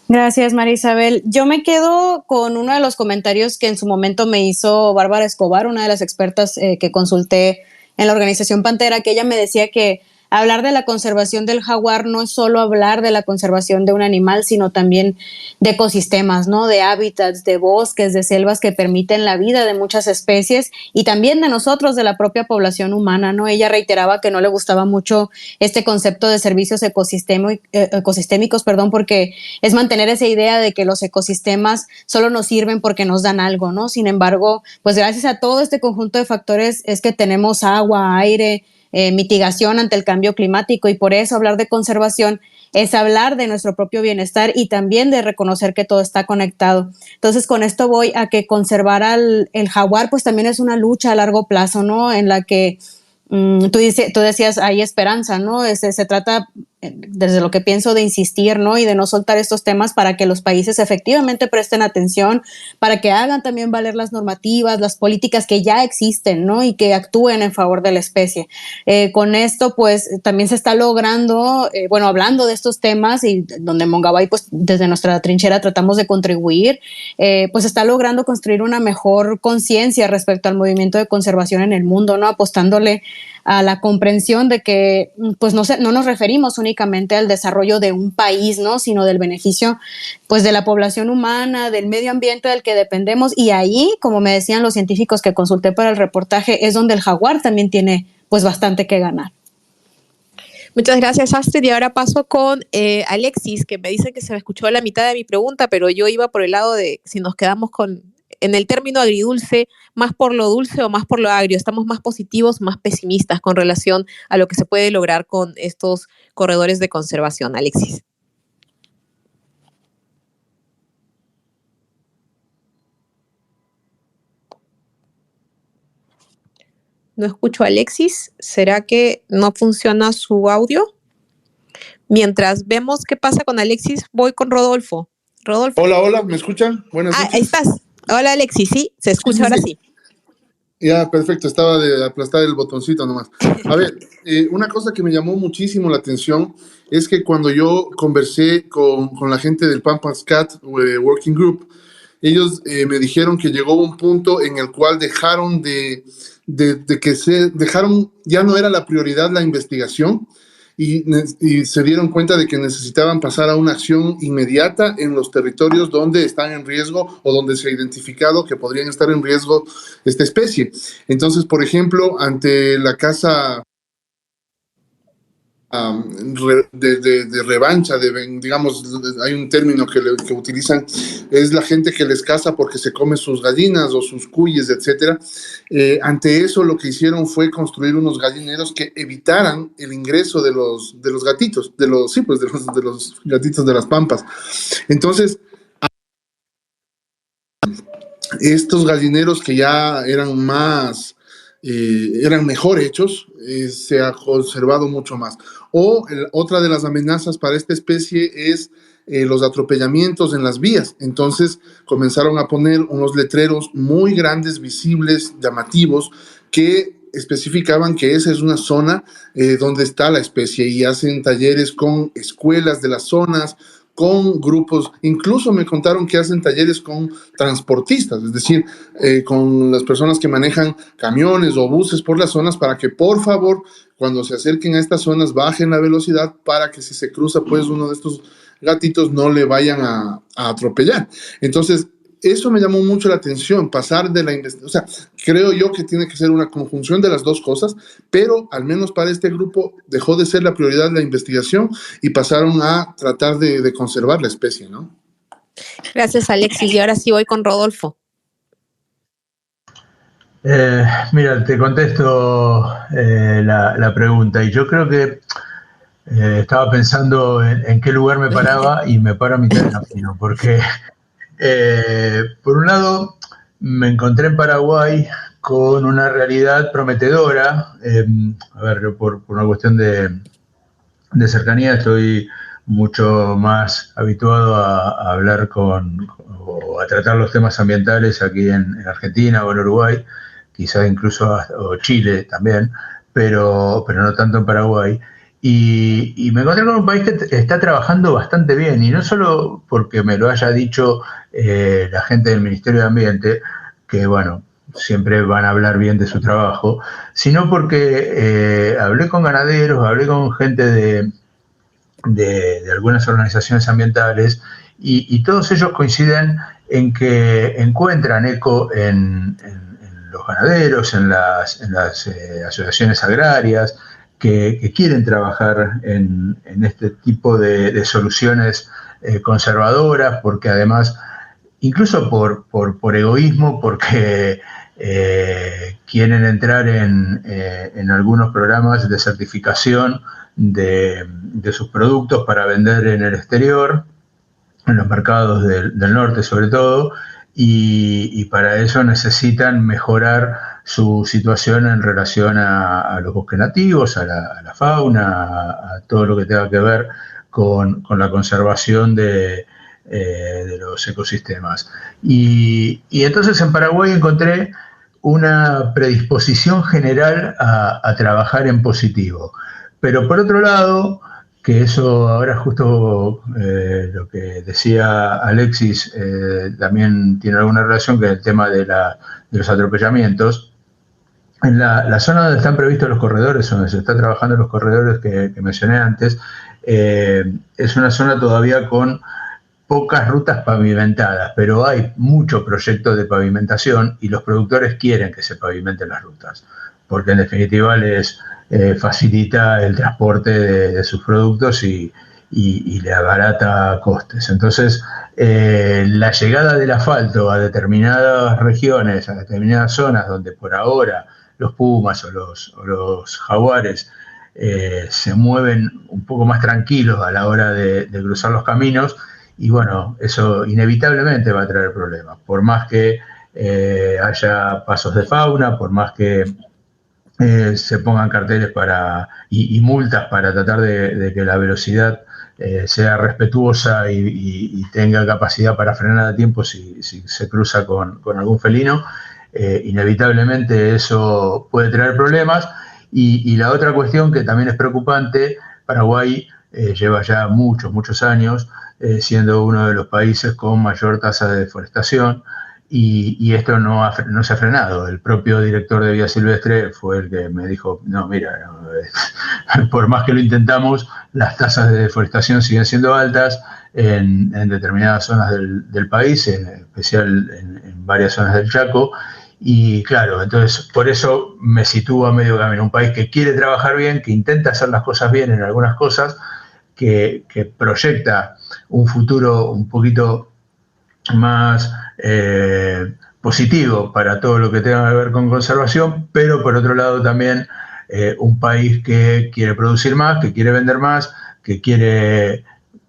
Gracias, María Isabel. Yo me quedo con uno de los comentarios que en su momento me hizo Bárbara Escobar, una de las expertas que consulté en la organización Pantera, que ella me decía que hablar de la conservación del jaguar no es solo hablar de la conservación de un animal, sino también de ecosistemas, ¿no? De hábitats, de bosques, de selvas que permiten la vida de muchas especies y también de nosotros, de la propia población humana, ¿no? Ella reiteraba que no le gustaba mucho este concepto de servicios ecosistémicos, porque es mantener esa idea de que los ecosistemas solo nos sirven porque nos dan algo, ¿no? Sin embargo, pues gracias a todo este conjunto de factores es que tenemos agua, aire, mitigación ante el cambio climático, y por eso hablar de conservación es hablar de nuestro propio bienestar y también de reconocer que todo está conectado. Entonces, con esto voy a que conservar el jaguar pues también es una lucha a largo plazo, ¿no? En la que tú decías, hay esperanza, ¿no? Se trata, desde lo que pienso, de insistir, ¿no? Y de no soltar estos temas para que los países efectivamente presten atención, para que hagan también valer las normativas, las políticas que ya existen, ¿no? Y que actúen en favor de la especie. Con esto, pues, también se está logrando, hablando de estos temas y donde Mongabay, pues, desde nuestra trinchera tratamos de contribuir, pues, se está logrando construir una mejor conciencia respecto al movimiento de conservación en el mundo, ¿no? Apostándole a la comprensión de que pues no nos referimos únicamente al desarrollo de un país, ¿no? Sino del beneficio pues de la población humana, del medio ambiente del que dependemos, y ahí, como me decían los científicos que consulté para el reportaje, es donde el jaguar también tiene pues bastante que ganar. Muchas gracias, Astrid. Y ahora paso con Alexis, que me dice que se me escuchó la mitad de mi pregunta, pero yo iba por el lado de si nos quedamos en el término agridulce, más por lo dulce o más por lo agrio. ¿Estamos más positivos, más pesimistas con relación a lo que se puede lograr con estos corredores de conservación, Alexis? No escucho a Alexis. ¿Será que no funciona su audio? Mientras vemos qué pasa con Alexis, voy con Rodolfo. Rodolfo. Hola, ¿me escuchan? Buenas noches. Ahí estás. Hola, Alexis, sí, se escucha, sí, ahora sí. Ya, perfecto, estaba de aplastar el botoncito nomás. A ver, una cosa que me llamó muchísimo la atención es que cuando yo conversé con la gente del Pampas Cat Working Group, ellos me dijeron que llegó un punto en el cual dejaron ya no era la prioridad la investigación, y se dieron cuenta de que necesitaban pasar a una acción inmediata en los territorios donde están en riesgo o donde se ha identificado que podrían estar en riesgo esta especie. Entonces, por ejemplo, ante la caza de revancha, digamos, hay un término que utilizan, es la gente que les caza porque se come sus gallinas o sus cuyes, etcétera. Ante eso, lo que hicieron fue construir unos gallineros que evitaran el ingreso de los gatitos, de los gatitos de las pampas. Entonces, estos gallineros que ya eran eran mejor hechos, se ha conservado mucho más. Otra de las amenazas para esta especie es los atropellamientos en las vías. Entonces comenzaron a poner unos letreros muy grandes, visibles, llamativos, que especificaban que esa es una zona donde está la especie, y hacen talleres con escuelas de las zonas, con grupos, incluso me contaron que hacen talleres con transportistas, es decir, con las personas que manejan camiones o buses por las zonas, para que por favor, cuando se acerquen a estas zonas, bajen la velocidad para que si se cruza pues uno de estos gatitos no le vayan a atropellar. Entonces, eso me llamó mucho la atención, pasar de la investigación. O sea, creo yo que tiene que ser una conjunción de las dos cosas, pero al menos para este grupo dejó de ser la prioridad la investigación y pasaron a tratar de conservar la especie, ¿no? Gracias, Alexis. Y ahora sí voy con Rodolfo. Mira, te contesto la pregunta, y yo creo que estaba pensando en qué lugar me paraba y me paro a mitad del camino, porque por un lado me encontré en Paraguay con una realidad prometedora. A ver, por una cuestión de cercanía estoy mucho más habituado a hablar o a tratar los temas ambientales aquí en Argentina o en Uruguay, quizás incluso o Chile también, pero no tanto en Paraguay. Y me encontré con un país que está trabajando bastante bien, y no solo porque me lo haya dicho la gente del Ministerio de Ambiente, que bueno, siempre van a hablar bien de su trabajo, sino porque hablé con ganaderos, hablé con gente de algunas organizaciones ambientales, y todos ellos coinciden en que encuentran eco en los ganaderos, en las asociaciones agrarias, que quieren trabajar en este tipo de soluciones conservadoras, porque además, incluso por egoísmo, porque quieren entrar en algunos programas de certificación de sus productos para vender en el exterior, en los mercados del norte sobre todo, y para eso necesitan mejorar su situación en relación a los bosques nativos, a la fauna, a todo lo que tenga que ver con la conservación de los ecosistemas. Y entonces en Paraguay encontré una predisposición general a trabajar en positivo. Pero por otro lado, que eso ahora justo lo que decía Alexis también tiene alguna relación con el tema de los atropellamientos. en la zona donde están previstos los corredores, donde se está trabajando los corredores que mencioné antes, es una zona todavía con pocas rutas pavimentadas, pero hay mucho proyecto de pavimentación y los productores quieren que se pavimenten las rutas, porque en definitiva les facilita el transporte de sus productos y le abarata costes. Entonces, la llegada del asfalto a determinadas regiones, a determinadas zonas donde por ahora los pumas o los jaguares se mueven un poco más tranquilos a la hora de cruzar los caminos, y bueno, eso inevitablemente va a traer problemas, por más que haya pasos de fauna, por más que se pongan carteles y multas para tratar de que la velocidad sea respetuosa y tenga capacidad para frenar a tiempo si se cruza con algún felino. Inevitablemente eso puede traer problemas. Y la otra cuestión que también es preocupante, Paraguay lleva ya muchos años siendo uno de los países con mayor tasa de deforestación, y esto no se ha frenado. El propio director de Vía Silvestre fue el que me dijo, no, mira, por más que lo intentamos, las tasas de deforestación siguen siendo altas en determinadas zonas del país, en especial en varias zonas del Chaco. Y claro, entonces por eso me sitúo a medio camino. Un país que quiere trabajar bien, que intenta hacer las cosas bien en algunas cosas, que proyecta un futuro un poquito más positivo para todo lo que tenga que ver con conservación, pero por otro lado también un país que quiere producir más, que quiere vender más, que quiere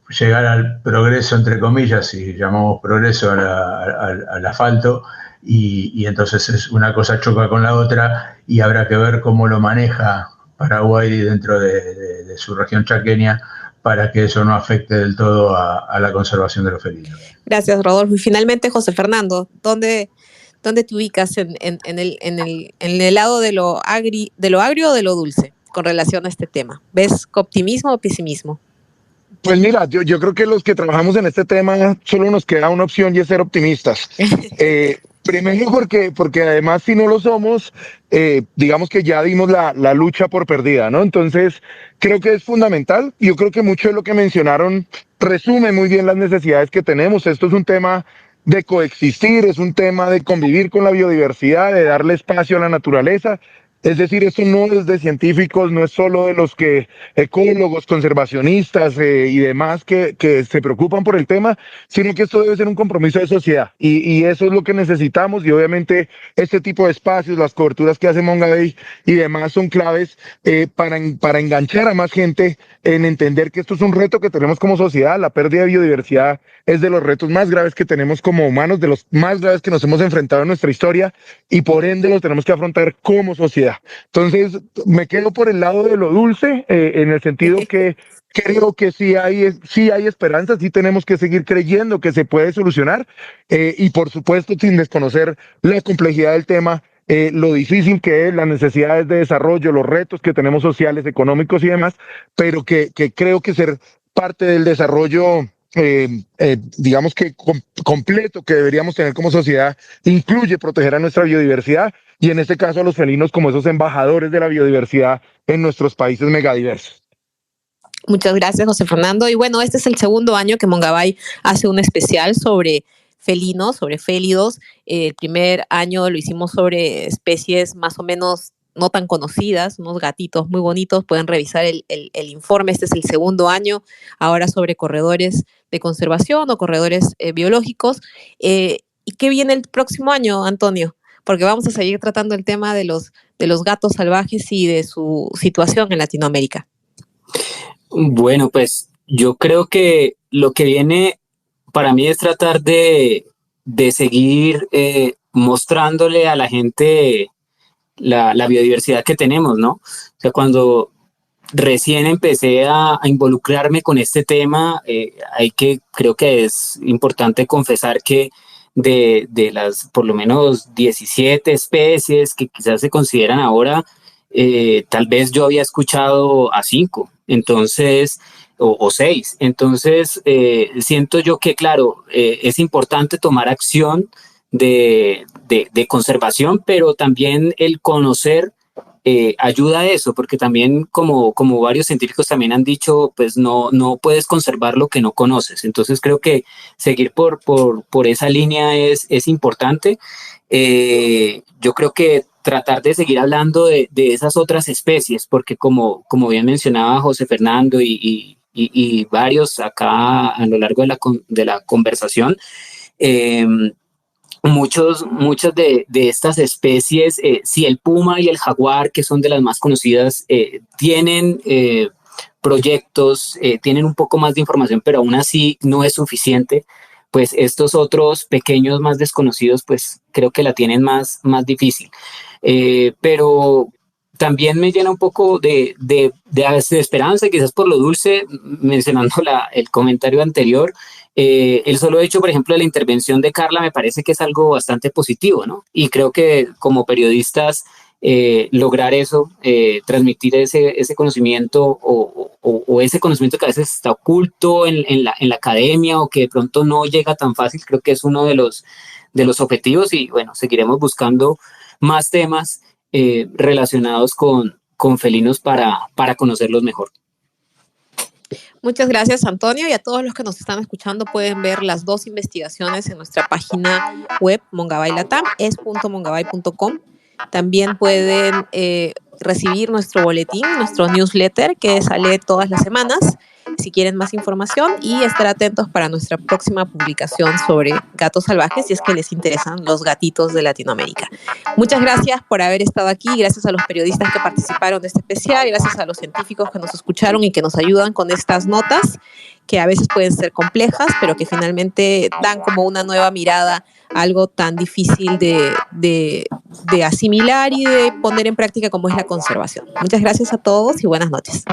llegar al progreso, entre comillas, si llamamos progreso al asfalto, y entonces una cosa choca con la otra, y habrá que ver cómo lo maneja Paraguay dentro de su región chaqueña para que eso no afecte del todo a la conservación de los felinos. Gracias, Rodolfo. Y finalmente, José Fernando, ¿dónde te ubicas en el lado de lo agrio o de lo dulce con relación a este tema? ¿Ves optimismo o pesimismo? Pues mira, yo creo que los que trabajamos en este tema solo nos queda una opción, y es ser optimistas. Primero porque además, si no lo somos, digamos que ya dimos la lucha por perdida, ¿no? Entonces, creo que es fundamental. Yo creo que mucho de lo que mencionaron resume muy bien las necesidades que tenemos. Esto es un tema de coexistir, es un tema de convivir con la biodiversidad, de darle espacio a la naturaleza. Es decir, esto no es de científicos, no es solo de los ecólogos, conservacionistas y demás que se preocupan por el tema, sino que esto debe ser un compromiso de sociedad, y eso es lo que necesitamos. Y obviamente este tipo de espacios, las coberturas que hace Mongabay y demás, son claves para enganchar a más gente en entender que esto es un reto que tenemos como sociedad. La pérdida de biodiversidad es de los retos más graves que tenemos como humanos, de los más graves que nos hemos enfrentado en nuestra historia, y por ende los tenemos que afrontar como sociedad. Entonces, me quedo por el lado de lo dulce, en el sentido que creo que sí hay esperanza, sí tenemos que seguir creyendo que se puede solucionar, y por supuesto, sin desconocer la complejidad del tema, lo difícil que es, las necesidades de desarrollo, los retos que tenemos sociales, económicos y demás, pero que creo que ser parte del desarrollo digamos que completo que deberíamos tener como sociedad incluye proteger a nuestra biodiversidad, y en este caso a los felinos como esos embajadores de la biodiversidad en nuestros países megadiversos. Muchas gracias, José Fernando. Y bueno, este es el segundo año que Mongabay hace un especial sobre felinos, sobre félidos. El primer año lo hicimos sobre especies más o menos no tan conocidas, unos gatitos muy bonitos. Pueden revisar el informe. Este es el segundo año, ahora sobre corredores de conservación o corredores biológicos. ¿Y qué viene el próximo año, Antonio? Porque vamos a seguir tratando el tema de los gatos salvajes y de su situación en Latinoamérica. Bueno, pues yo creo que lo que viene para mí es tratar de seguir mostrándole a la gente la biodiversidad que tenemos, ¿no? O sea, cuando recién empecé a involucrarme con este tema, creo que es importante confesar que de las por lo menos 17 especies que quizás se consideran ahora, tal vez yo había escuchado a 5, entonces, o 6. Entonces, siento yo que, claro, es importante tomar acción de conservación, pero también el conocer ayuda a eso, porque también como varios científicos también han dicho, pues no puedes conservar lo que no conoces. Entonces creo que seguir por esa línea es importante. Yo creo que tratar de seguir hablando de esas otras especies, porque como bien mencionaba José Fernando y varios acá a lo largo de la conversación, muchas de estas especies, si el puma y el jaguar, que son de las más conocidas, tienen proyectos, tienen un poco más de información, pero aún así no es suficiente, pues estos otros pequeños más desconocidos, pues creo que la tienen más difícil. Pero también me llena un poco de esperanza, quizás por lo dulce, mencionando el comentario anterior. El solo hecho, por ejemplo, de la intervención de Carla me parece que es algo bastante positivo, ¿no? Y creo que como periodistas lograr eso, transmitir ese conocimiento o ese conocimiento que a veces está oculto en la academia o que de pronto no llega tan fácil, creo que es uno de los objetivos y bueno, seguiremos buscando más temas relacionados con felinos para conocerlos mejor. Muchas gracias, Antonio, y a todos los que nos están escuchando pueden ver las 2 investigaciones en nuestra página web Mongabay Latam, es.mongabay.com. También pueden recibir nuestro boletín, nuestro newsletter que sale todas las semanas si quieren más información y estar atentos para nuestra próxima publicación sobre gatos salvajes si es que les interesan los gatitos de Latinoamérica. Muchas gracias por haber estado aquí, gracias a los periodistas que participaron de este especial, gracias a los científicos que nos escucharon y que nos ayudan con estas notas que a veces pueden ser complejas, pero que finalmente dan como una nueva mirada a algo tan difícil de asimilar y de poner en práctica como es la conservación. Muchas gracias a todos y buenas noches.